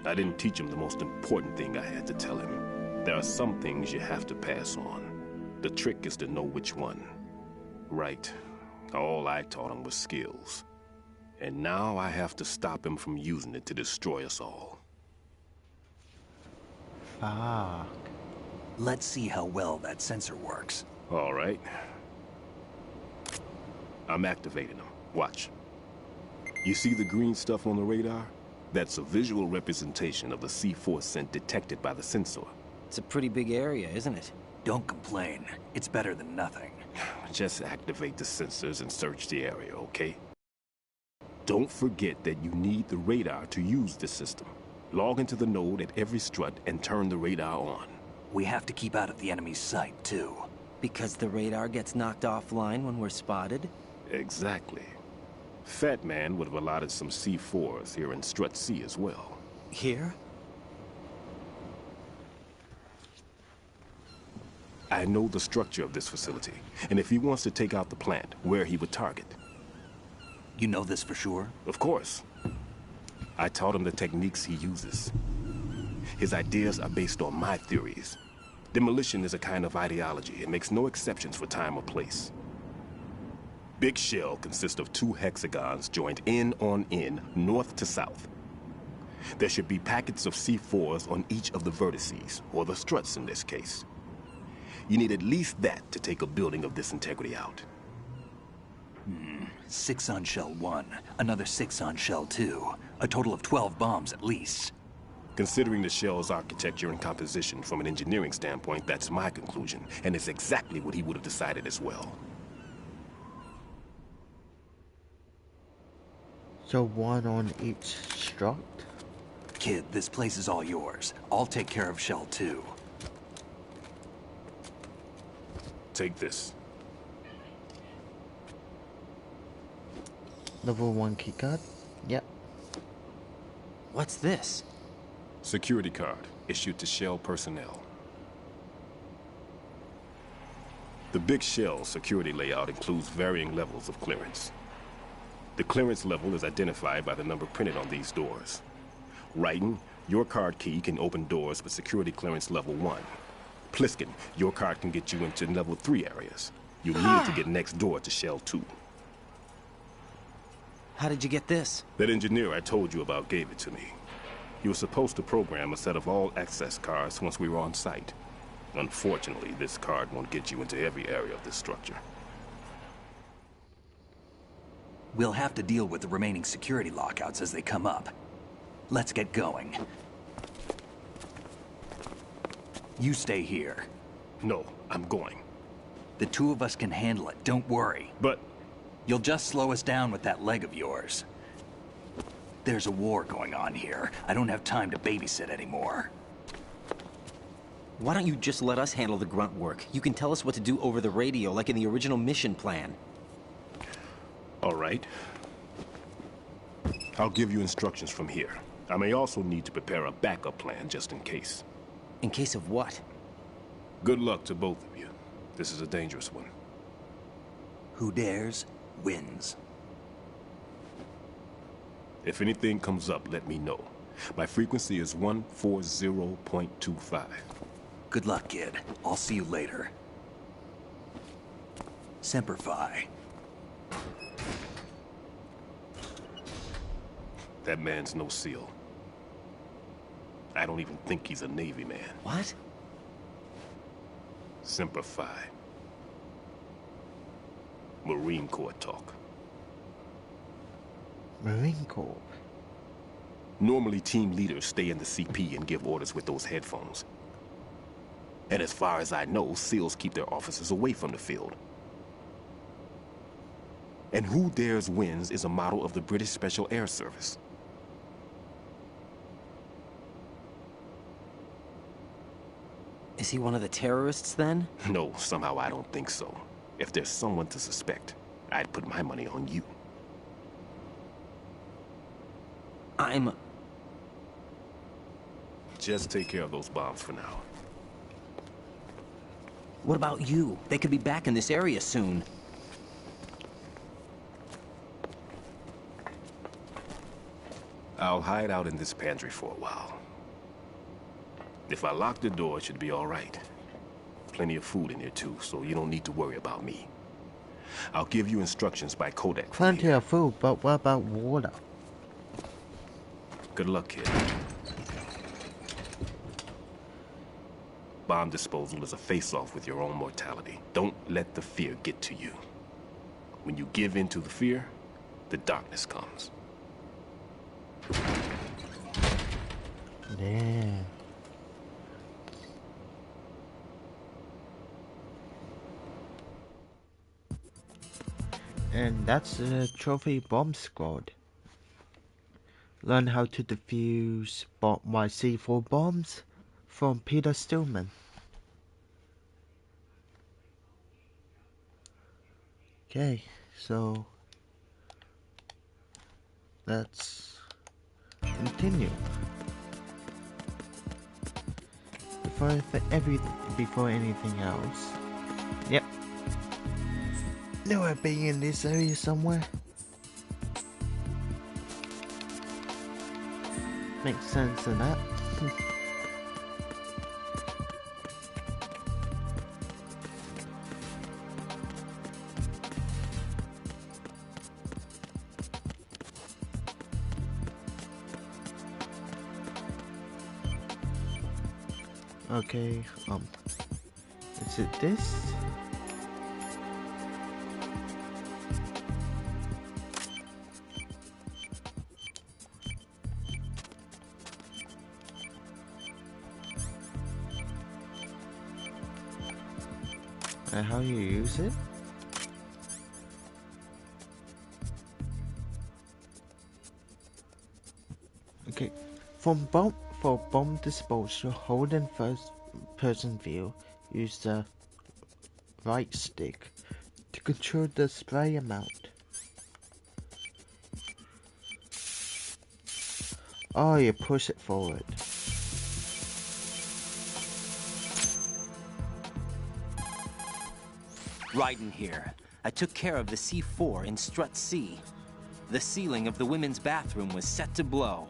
I didn't teach him the most important thing I had to tell him. There are some things you have to pass on. The trick is to know which one. Right. All I taught him was skills. And now I have to stop him from using it to destroy us all. Fuck. Let's see how well that sensor works. All right. I'm activating them. Watch. You see the green stuff on the radar? That's a visual representation of the C4 scent detected by the sensor. It's a pretty big area, isn't it? Don't complain. It's better than nothing. Just activate the sensors and search the area, okay? Don't forget that you need the radar to use the system. Log into the node at every strut and turn the radar on. We have to keep out of the enemy's sight, too. Because the radar gets knocked offline when we're spotted? Exactly. Fat Man would have allotted some C4s here in Strut C as well. Here? I know the structure of this facility, and if he wants to take out the plant, where he would target. You know this for sure? Of course. I taught him the techniques he uses. His ideas are based on my theories. Demolition is a kind of ideology. It makes no exceptions for time or place. Big shell consists of 2 hexagons joined end on end, north to south. There should be packets of C4s on each of the vertices, or the struts in this case. You need at least that to take a building of this integrity out. 6 on shell 1, another 6 on shell 2. A total of 12 bombs at least. Considering the shell's architecture and composition from an engineering standpoint, that's my conclusion, and it's exactly what he would have decided as well. So 1 on each strut? Kid, this place is all yours. I'll take care of shell 2. Take this. Level 1 keycard? Yep. What's this? Security card, issued to Shell personnel. The Big Shell security layout includes varying levels of clearance. The clearance level is identified by the number printed on these doors. Writing, your card key can open doors with security clearance level 1. Pliskin, your card can get you into level 3 areas. You need it to get next door to Shell 2. How did you get this? That engineer I told you about gave it to me. He was supposed to program a set of all-access cards once we were on site. Unfortunately, this card won't get you into every area of this structure. We'll have to deal with the remaining security lockouts as they come up. Let's get going. You stay here. No, I'm going. The two of us can handle it, don't worry. But... You'll just slow us down with that leg of yours. There's a war going on here. I don't have time to babysit anymore. Why don't you just let us handle the grunt work? You can tell us what to do over the radio, like in the original mission plan. All right. I'll give you instructions from here. I may also need to prepare a backup plan just in case. In case of what? Good luck to both of you. This is a dangerous one. Who dares, wins. If anything comes up, let me know. My frequency is 140.25. Good luck, kid. I'll see you later. Semper Fi. That man's no SEAL. I don't even think he's a Navy man. What? Semper Fi. Marine Corps talk. Marine Corps? Normally, team leaders stay in the CP and give orders with those headphones. And as far as I know, SEALs keep their officers away from the field. And Who Dares Wins is a model of the British Special Air Service. Is he one of the terrorists, then? No, somehow I don't think so. If there's someone to suspect, I'd put my money on you. Just take care of those bombs for now. What about you? They could be back in this area soon. I'll hide out in this pantry for a while. If I lock the door, it should be all right. Plenty of food in here too, so you don't need to worry about me. I'll give you instructions by Kodak. Plenty of food, but what about water? Good luck, kid. Bomb disposal is a face-off with your own mortality. Don't let the fear get to you. When you give in to the fear, the darkness comes. Yeah. And that's the Trophy Bomb Squad. Learn how to defuse my C4 bombs from Peter Stillman. Okay, so let's continue. Before anything else, yep. Knew I'd be in this area somewhere. Makes sense in that. Okay, is it this? And how you use it? Okay, for bomb disposal, hold in first-person view. Use the right stick to control the spray amount. Oh, you push it forward. Raiden here. I took care of the C4 in Strut C. The ceiling of the women's bathroom was set to blow.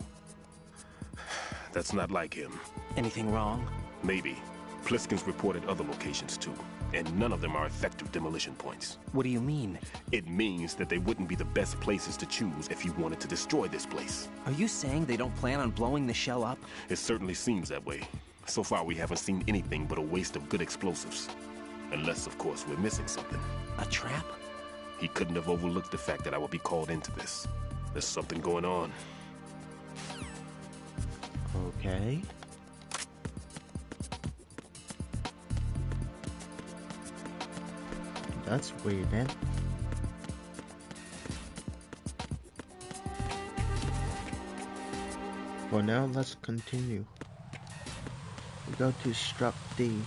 That's not like him. Anything wrong? Maybe. Pliskin's reported other locations too. and none of them are effective demolition points. What do you mean? It means that they wouldn't be the best places to choose if you wanted to destroy this place. Are you saying they don't plan on blowing the shell up? It certainly seems that way. So far, we haven't seen anything but a waste of good explosives. Unless, of course, we're missing something. A trap? He couldn't have overlooked the fact that I would be called into this. There's something going on. Okay. That's weird then. For now, let's continue. We go to Struck D.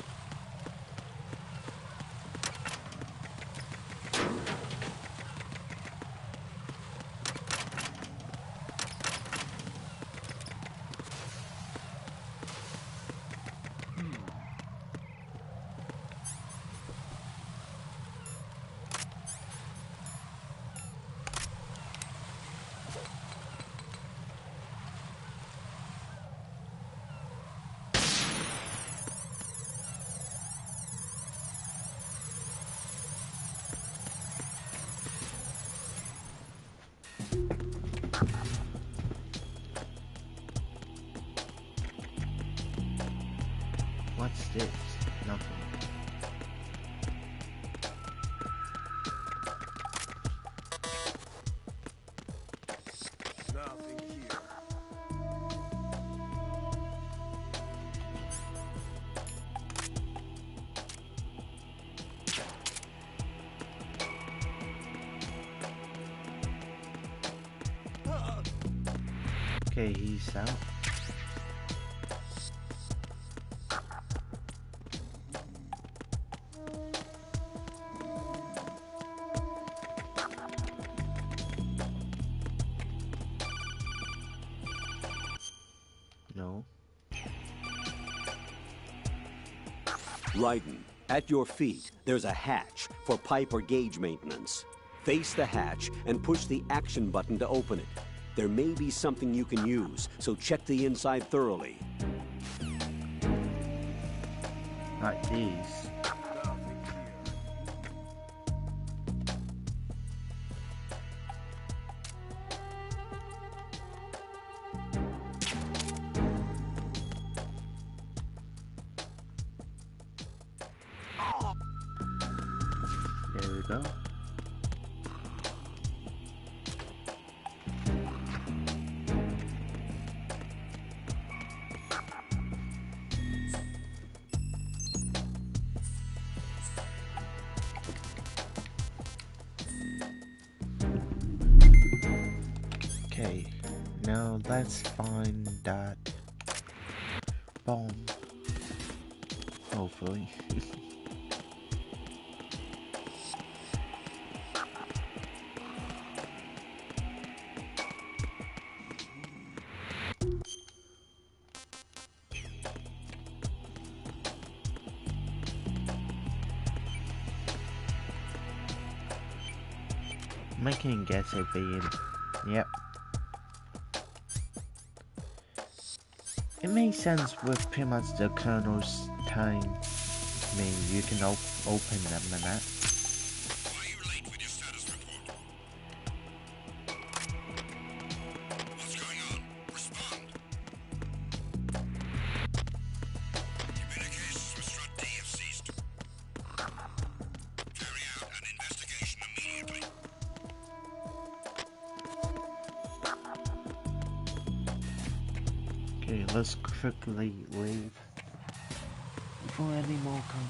What's this? Nothing. Nothing here. Okay, he's out. No. Raiden, at your feet, there's a hatch for pipe or gauge maintenance. Face the hatch and push the action button to open it. There may be something you can use, so check the inside thoroughly. Like these. There we go. Okay, now let's find that bomb. Hopefully. Making a guess at Bilnd. Yep. It makes sense with pretty much the Colonel's time. I mean, you can open them and that. Why are you late with your status report? What's going on? Respond. Communications with Strut D have ceased. Carry out an investigation immediately. Okay, let's quickly leave before any more come.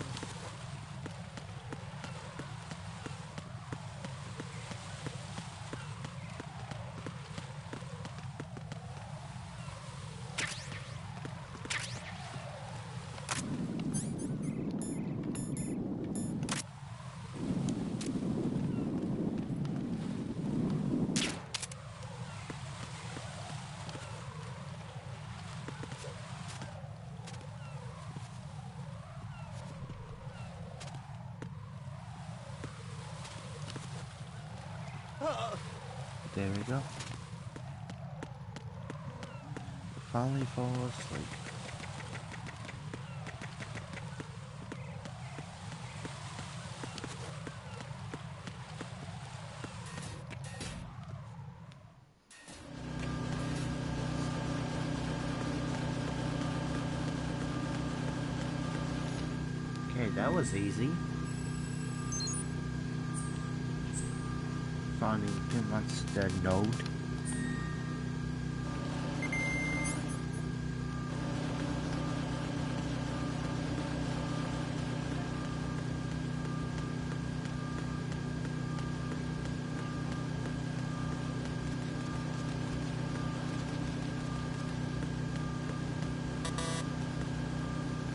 There we go. Finally fall asleep. Okay, that was easy. Finding too much the node.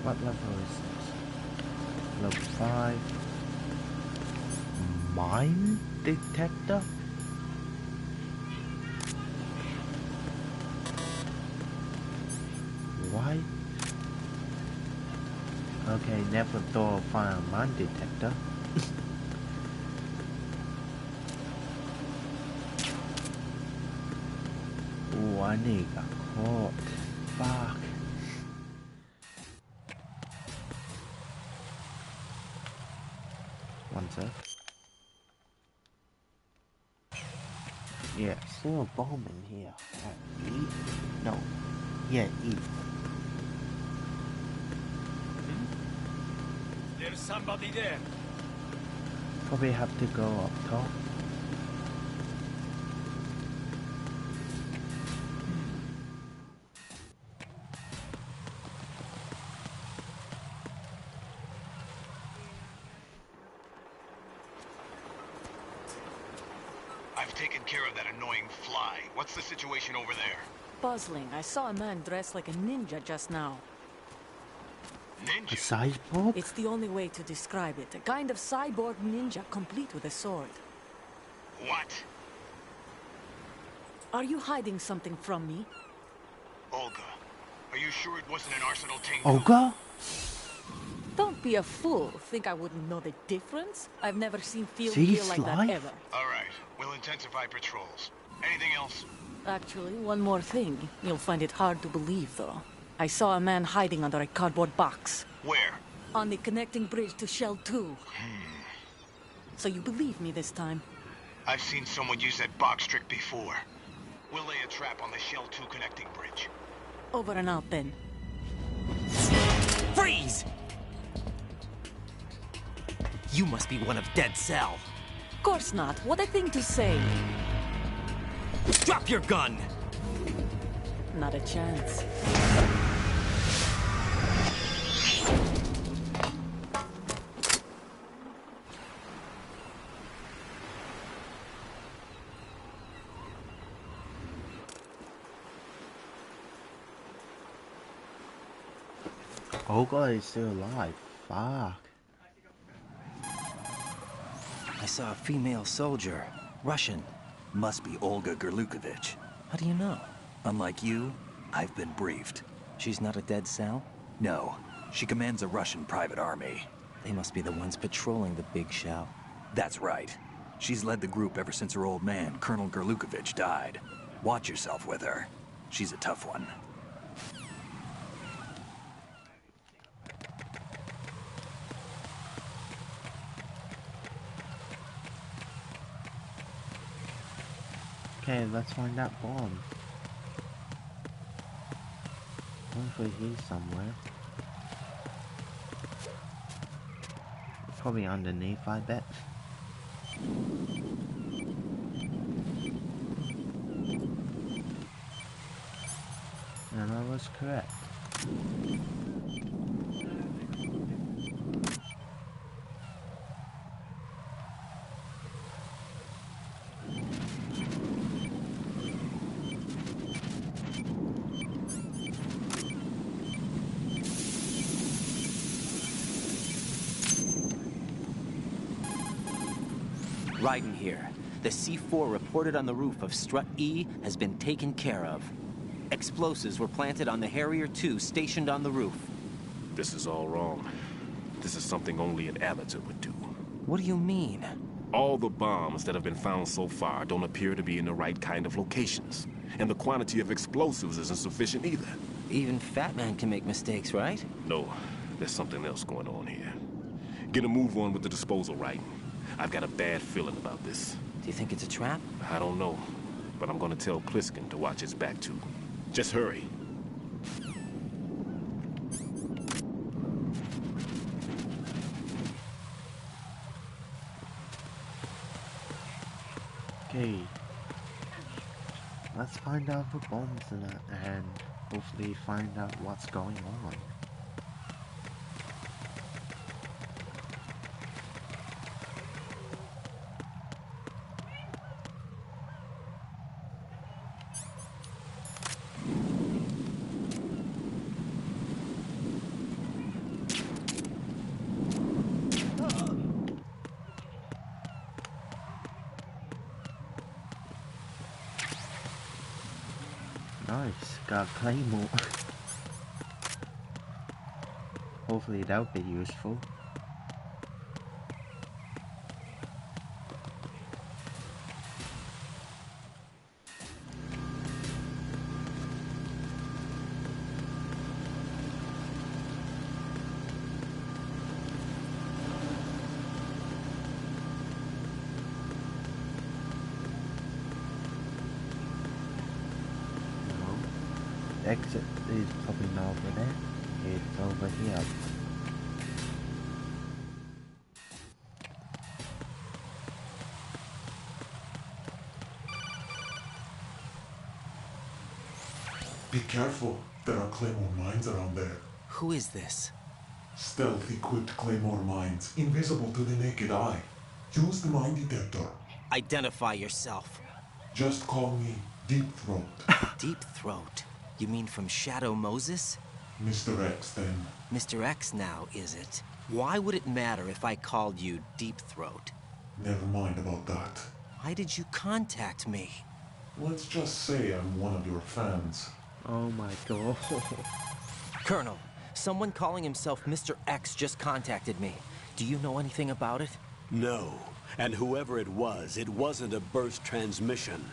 What level is this? Level 5. Mine detector? Why? Okay, never thought I'd find a mine detector. Oh, I need got caught. Fuck. One sec. Yeah, still a bomb in here. Eat? No. Yeah, eat. There's somebody there. Probably have to go up top. I've taken care of that annoying fly. What's the situation over there? Puzzling. I saw a man dressed like a ninja just now. Ninja? A cyborg? It's the only way to describe it. A kind of cyborg ninja complete with a sword. What? Are you hiding something from me? Olga, are you sure it wasn't an Arsenal Tingle? Olga? Don't be a fool. Think I wouldn't know the difference? I've never seen field See, gear like that Sly? ever. All right, we'll intensify patrols. Anything else? Actually, one more thing. You'll find it hard to believe, though. I saw a man hiding under a cardboard box. Where? On the connecting bridge to Shell 2. So you believe me this time? I've seen someone use that box trick before. We'll lay a trap on the Shell 2 connecting bridge. Over and out, then. Freeze! You must be one of Dead Cell. Of course not. What a thing to say. Drop your gun! Not a chance. Olga is still alive. Fuck. I saw a female soldier. Russian. Must be Olga Gerlukovich. How do you know? Unlike you, I've been briefed. She's not a Dead Cell? No. She commands a Russian private army. They must be the ones patrolling the big shell. That's right. She's led the group ever since her old man, Colonel Gerlukovich, died. Watch yourself with her. She's a tough one. Okay, let's find that bomb. Over here somewhere. Probably underneath, I bet. And I was correct. Raiden here. The C4 reported on the roof of Strut E has been taken care of. Explosives were planted on the Harrier 2 stationed on the roof. This is all wrong. This is something only an amateur would do. What do you mean? All the bombs that have been found so far don't appear to be in the right kind of locations. And the quantity of explosives isn't sufficient either. Even Fat Man can make mistakes, right? No, there's something else going on here. Get a move on with the disposal, right? I've got a bad feeling about this. Do you think it's a trap? I don't know, but I'm gonna tell Pliskin to watch his back too. Just hurry. Okay. Let's find out the bombs and hopefully find out what's going on. Nice, got a claymore. Hopefully that'll be useful. Exit is probably not over there. It's over here. Be careful. There are claymore mines around there. Who is this? Stealth-equipped claymore mines, invisible to the naked eye. Use the mine detector. Identify yourself. Just call me Deep Throat. Deep Throat? You mean from Shadow Moses? Mr. X, then. Mr. X now, is it? Why would it matter if I called you Deep Throat? Never mind about that. Why did you contact me? Let's just say I'm one of your fans. Oh my god. Colonel, someone calling himself Mr. X just contacted me. Do you know anything about it? No. And whoever it wasn't a burst transmission.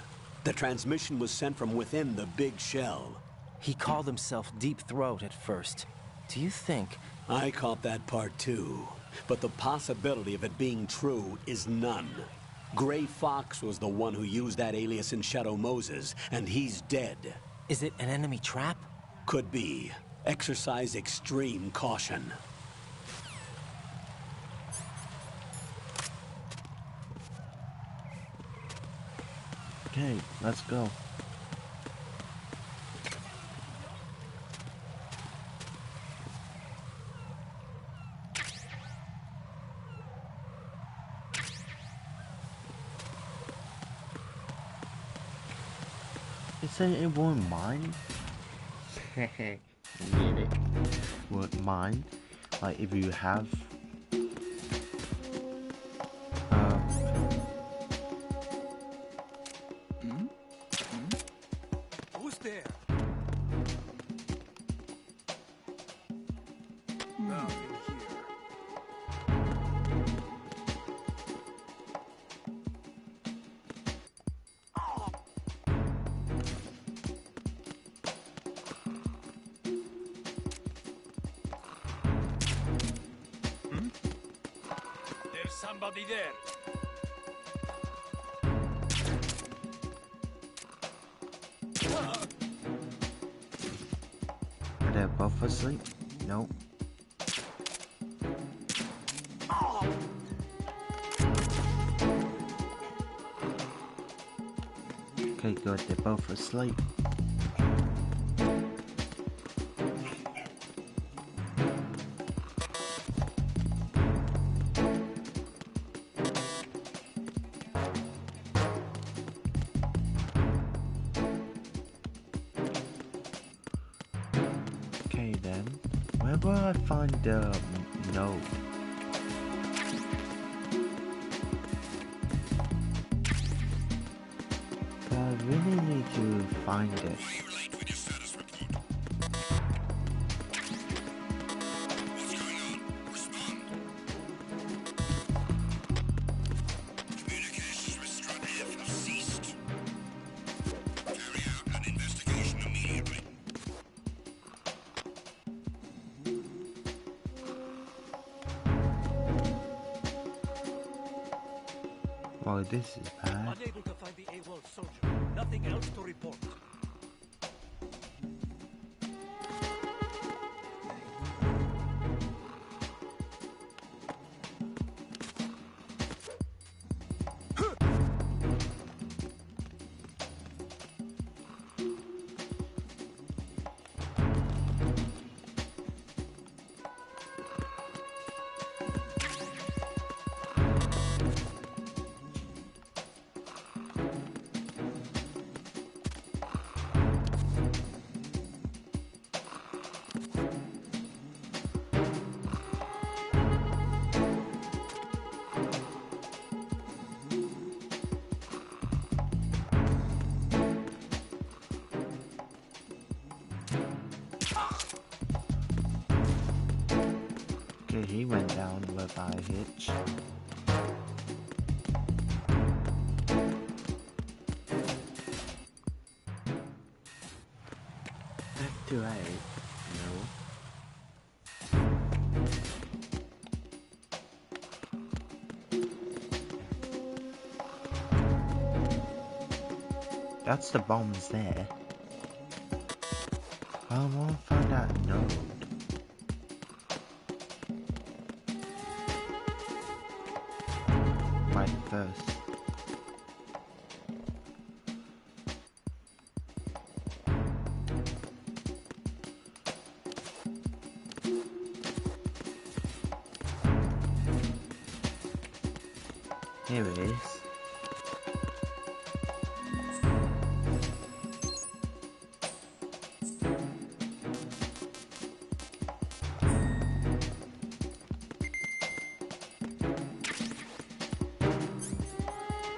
The transmission was sent from within the big shell. He called himself Deep Throat at first. Do you think... I caught that part too. But the possibility of it being true is none. Gray Fox was the one who used that alias in Shadow Moses, and he's dead. Is it an enemy trap? Could be. Exercise extreme caution. Okay, let's go. You say it won't mind? Get it? Won't mind? Like if you have Who's there? There's somebody there. Are they both asleep? Nope. Okay, good. They're both asleep. Okay then, where will I find the node? I really need to find it. Communications with Strut F ceased. Carry out an investigation immediately. Well, this is bad. Unable to find the AWOL soldier. Nothing else to report. Okay, he went down without a hitch. Activate. No. That's the bombs there. I want to find that node. Right first. Here it is.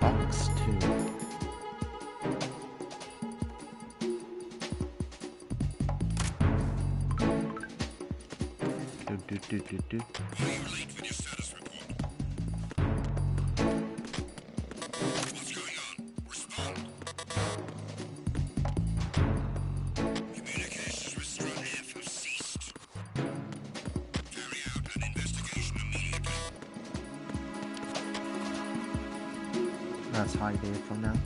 Box 2. Do. Why are you late with your status report? What's going on? Respond. Communications with Strut F have ceased. Carry out an investigation immediately. That's high there for now.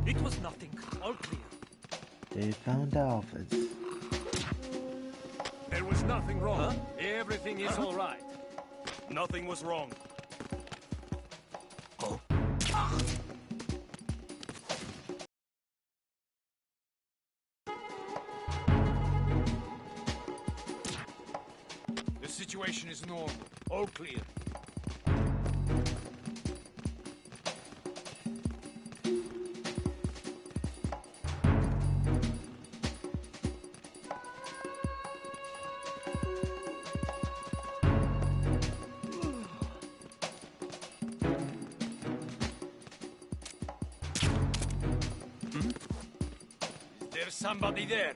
It was nothing. All clear. They found the office. There was nothing wrong. Huh? Everything is all right. Nothing was wrong. The situation is normal. All clear. There's somebody there.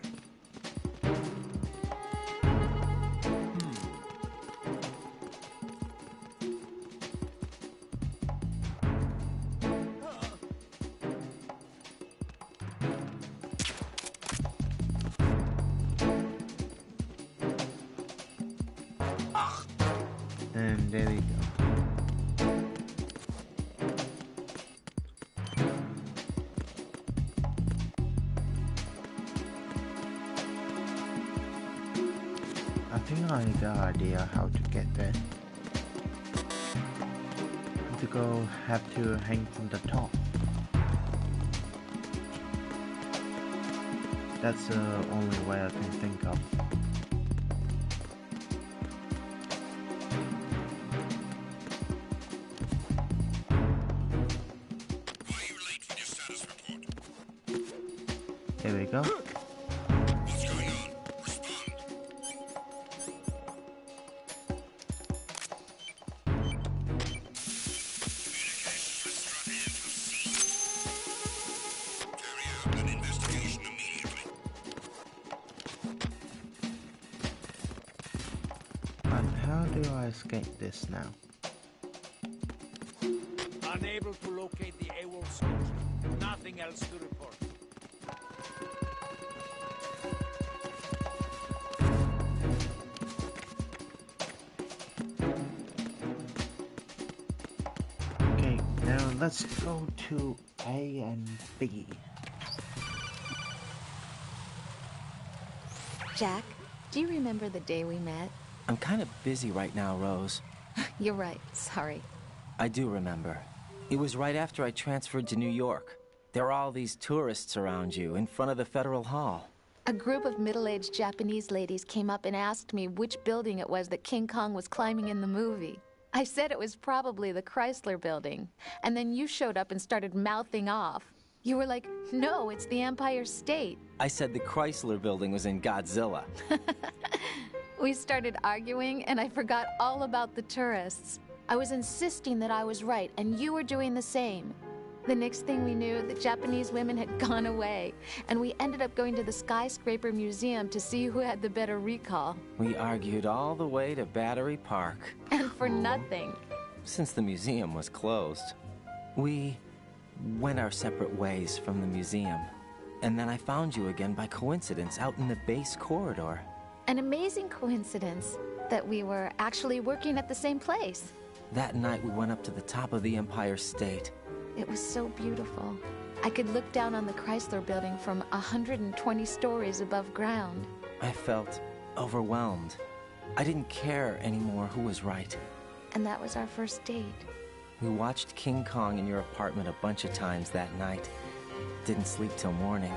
And there we go. I think I got an idea how to get there. Have to hang from the top. That's the only way I can think of. Why are you late with your status report? Here we go. What's going on? Respond. Communications with Strut F have ceased. Carry out an investigation immediately. And how do I escape this now? Unable to locate the AWOL soldier. Nothing else to report. Okay, now let's go to A and B. Jack, do you remember the day we met? I'm kind of busy right now, Rose. You're right, sorry. I do remember. It was right after I transferred to New York. There were all these tourists around you in front of the Federal Hall. A group of middle-aged Japanese ladies came up and asked me which building it was that King Kong was climbing in the movie. I said it was probably the Chrysler Building. And then you showed up and started mouthing off. You were like, no, it's the Empire State. I said the Chrysler Building was in Godzilla. We started arguing, and I forgot all about the tourists. I was insisting that I was right, and you were doing the same. The next thing we knew, the Japanese women had gone away, and we ended up going to the Skyscraper Museum to see who had the better recall. We argued all the way to Battery Park. And for nothing. Since the museum was closed, we went our separate ways from the museum. And then I found you again by coincidence out in the base corridor. An amazing coincidence that we were actually working at the same place. That night we went up to the top of the Empire State. It was so beautiful. I could look down on the Chrysler Building from 120 stories above ground. I felt overwhelmed. I didn't care anymore who was right. And that was our first date. We watched King Kong in your apartment a bunch of times that night. Didn't sleep till morning.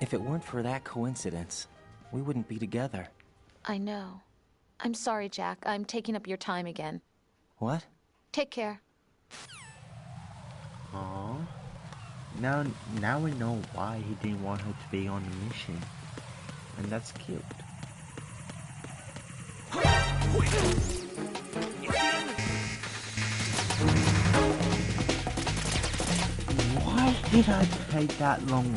If it weren't for that coincidence, we wouldn't be together. I know. I'm sorry, Jack. I'm taking up your time again. What? Take care. Aww. Now we know why he didn't want her to be on the mission. And that's cute. Why did I take that long?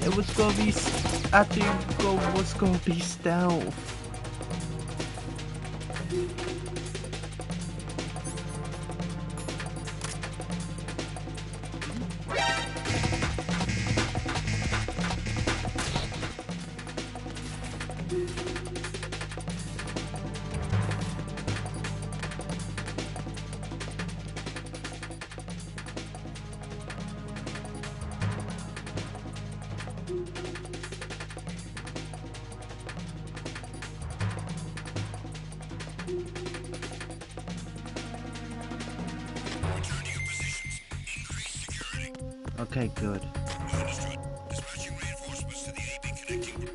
It was gonna be, I think it was gonna be stealth. Okay, good. Understood. Dispatching reinforcements to the AB connecting group.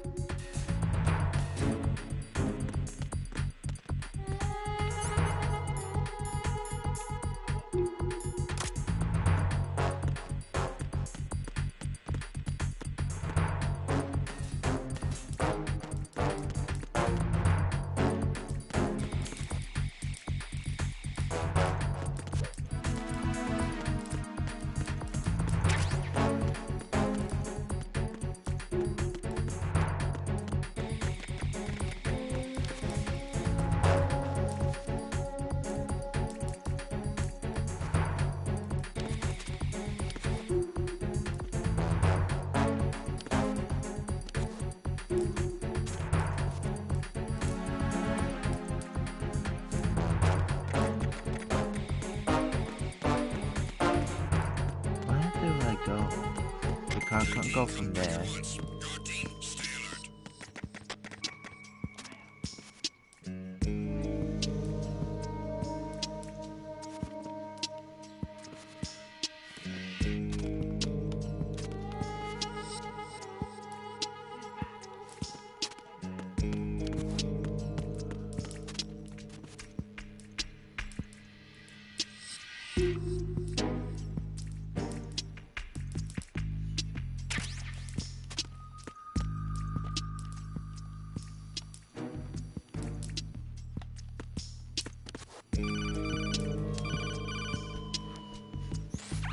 I can't go from there.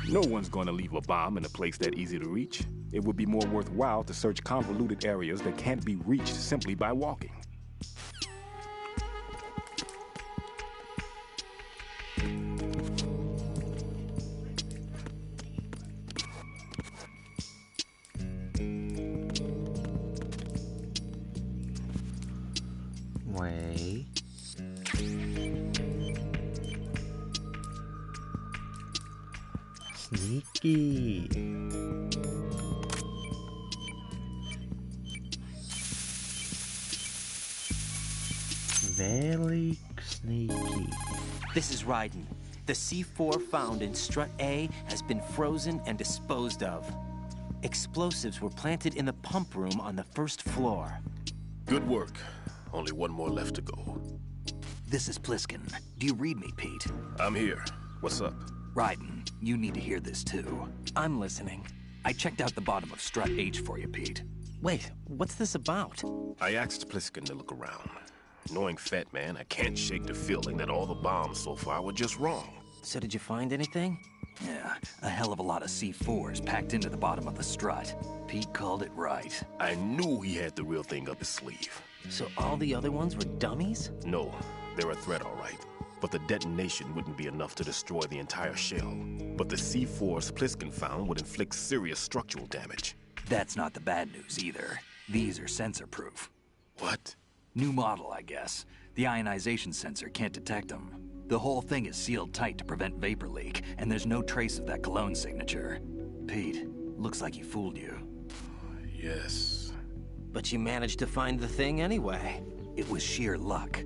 No one's going to leave a bomb in a place that easy to reach. It would be more worthwhile to search convoluted areas that can't be reached simply by walking. Wait. Sneaky. Very sneaky. This is Raiden. The C4 found in Strut A has been frozen and disposed of. Explosives were planted in the pump room on the first floor. Good work. Only one more left to go. This is Pliskin. Do you read me, Pete? I'm here. What's up? Raiden, you need to hear this too. I'm listening. I checked out the bottom of Strut H for you, Pete. Wait, what's this about? I asked Pliskin to look around. Knowing Fat Man, I can't shake the feeling that all the bombs so far were just wrong. So did you find anything? Yeah, a hell of a lot of C4s packed into the bottom of the strut. Pete called it right. I knew he had the real thing up his sleeve. So all the other ones were dummies? No, they're a threat, all right. But the detonation wouldn't be enough to destroy the entire shell. But the C4s Pliskin found would inflict serious structural damage. That's not the bad news either. These are sensor-proof. What? New model, I guess. The ionization sensor can't detect them. The whole thing is sealed tight to prevent vapor leak, and there's no trace of that cologne signature. Pete, looks like he fooled you. Yes. But you managed to find the thing anyway. It was sheer luck.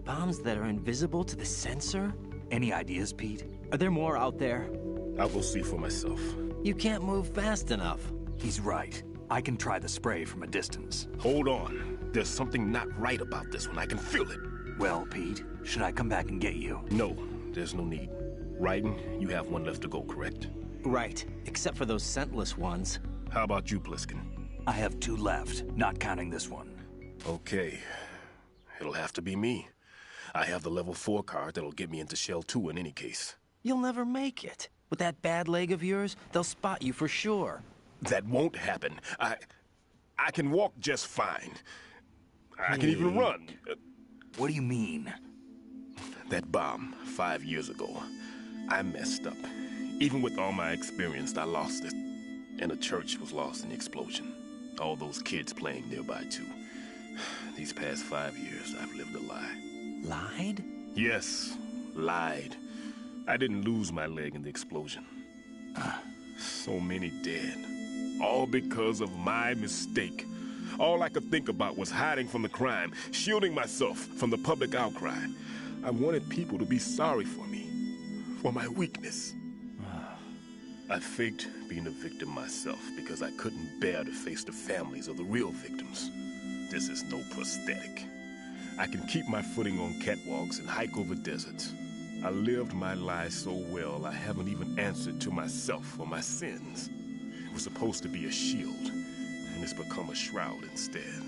Bombs that are invisible to the sensor? Any ideas, Pete? Are there more out there? I'll go see for myself. You can't move fast enough. He's right. I can try the spray from a distance. Hold on. There's something not right about this one. I can feel it. Well, Pete, should I come back and get you? No, there's no need. Raiden, you have one left to go, correct? Right, except for those scentless ones. How about you, Pliskin? I have 2 left, not counting this one. Okay. It'll have to be me. I have the level 4 card that'll get me into Shell 2 in any case. You'll never make it. With that bad leg of yours, they'll spot you for sure. That won't happen. I can walk just fine. I can even run. What do you mean? That bomb, 5 years ago. I messed up. Even with all my experience, I lost it. And the church was lost in the explosion. All those kids playing nearby, too. These past 5 years, I've lived a lie. Lied? Yes, lied. I didn't lose my leg in the explosion. So many dead. All because of my mistake. All I could think about was hiding from the crime, shielding myself from the public outcry. I wanted people to be sorry for me, for my weakness. I faked being a victim myself because I couldn't bear to face the families of the real victims. This is no prosthetic. I can keep my footing on catwalks and hike over deserts. I lived my lie so well I haven't even answered to myself for my sins. It was supposed to be a shield, and it's become a shroud instead.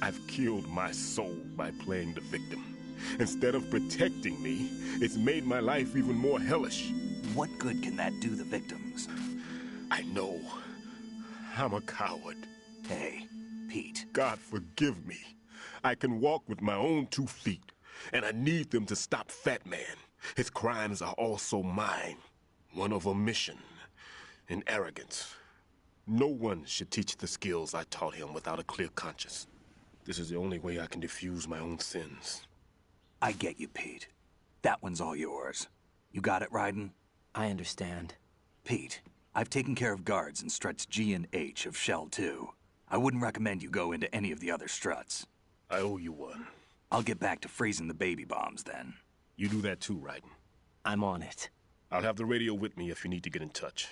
I've killed my soul by playing the victim. Instead of protecting me, it's made my life even more hellish. What good can that do the victims? I know. I'm a coward. Hey, Pete. God forgive me. I can walk with my own 2 feet, and I need them to stop Fat Man. His crimes are also mine. One of omission and arrogance. No one should teach the skills I taught him without a clear conscience. This is the only way I can diffuse my own sins. I get you, Pete. That one's all yours. You got it, Raiden? I understand. Pete, I've taken care of guards in struts G and H of Shell 2. I wouldn't recommend you go into any of the other struts. I owe you one. I'll get back to freezing the baby bombs then. You do that too, Raiden. I'm on it. I'll have the radio with me if you need to get in touch.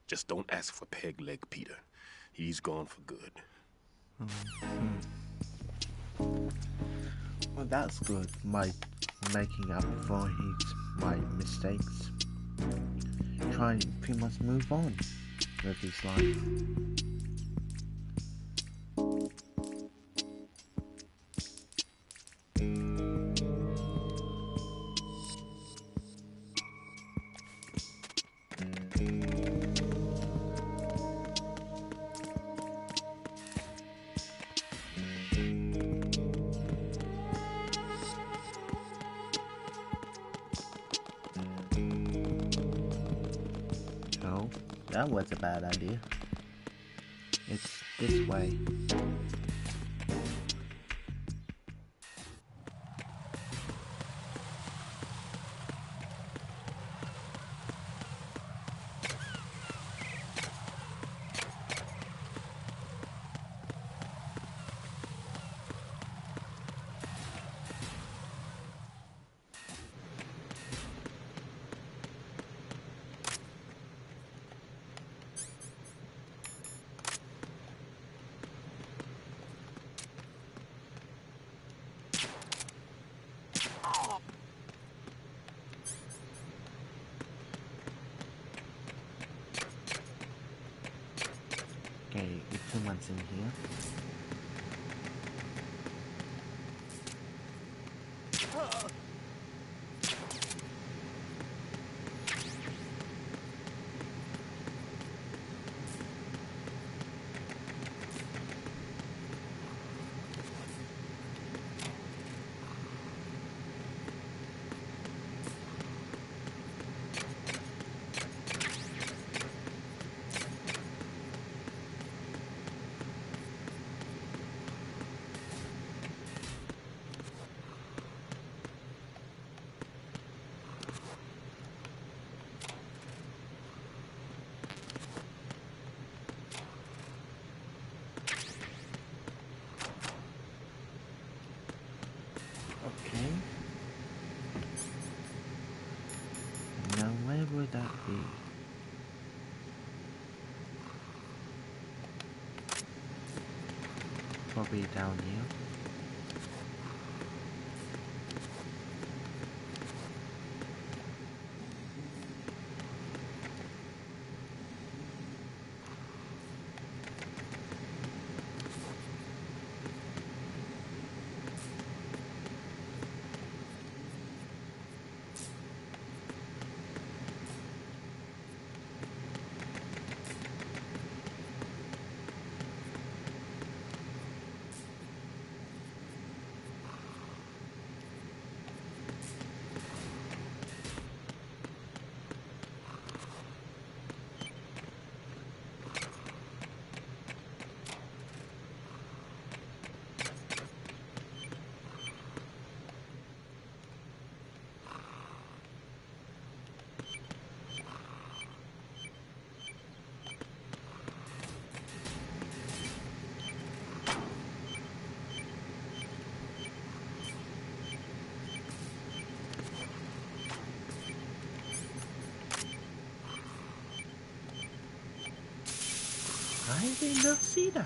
Just don't ask for Peg Leg Peter. He's gone for good. Well, that's good. Making up for my mistakes. Trying to pretty much move on with his life. No, that was a bad idea. It's this way. Okay, equipment's in here. Okay. Now where would that be? Probably down here. I did not see that.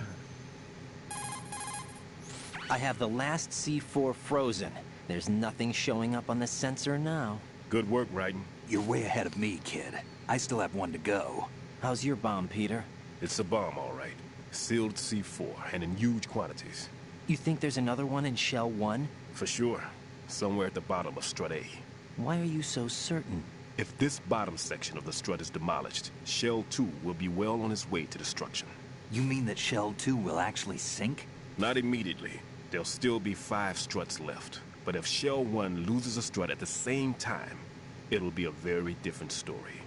I have the last C4 frozen. There's nothing showing up on the sensor now. Good work, Raiden. You're way ahead of me, kid. I still have one to go. How's your bomb, Peter? It's a bomb, all right. Sealed C4, and in huge quantities. You think there's another one in Shell 1? For sure. Somewhere at the bottom of Strut A. Why are you so certain? If this bottom section of the strut is demolished, Shell 2 will be well on its way to destruction. You mean that Shell 2 will actually sink? Not immediately. There'll still be 5 struts left. But if Shell 1 loses a strut at the same time, it'll be a very different story.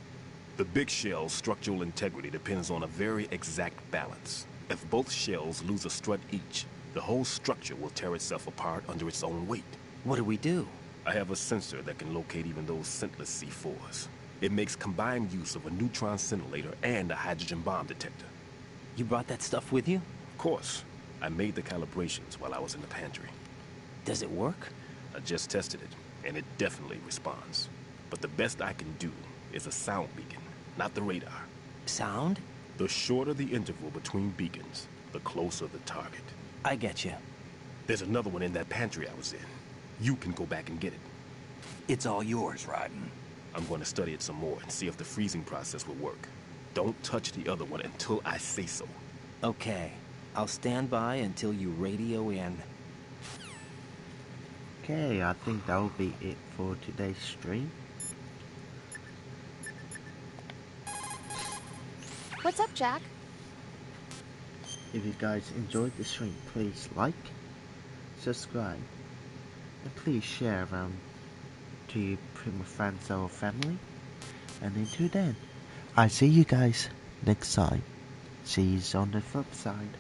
The big shell's structural integrity depends on a very exact balance. If both shells lose a strut each, the whole structure will tear itself apart under its own weight. What do we do? I have a sensor that can locate even those scentless C4s. It makes combined use of a neutron scintillator and a hydrogen bomb detector. You brought that stuff with you? Of course. I made the calibrations while I was in the pantry. Does it work? I just tested it, and it definitely responds. But the best I can do is a sound beacon, not the radar. Sound? The shorter the interval between beacons, the closer the target. I get you. There's another one in that pantry I was in. You can go back and get it. It's all yours, Raiden. I'm going to study it some more and see if the freezing process will work. Don't touch the other one until I say so. Okay. I'll stand by until you radio in. Okay, I think that will be it for today's stream. What's up, Jack? If you guys enjoyed the stream, please like, subscribe, and please share around to your prima friends or family. And until then, I see you guys next time. See you on the flip side.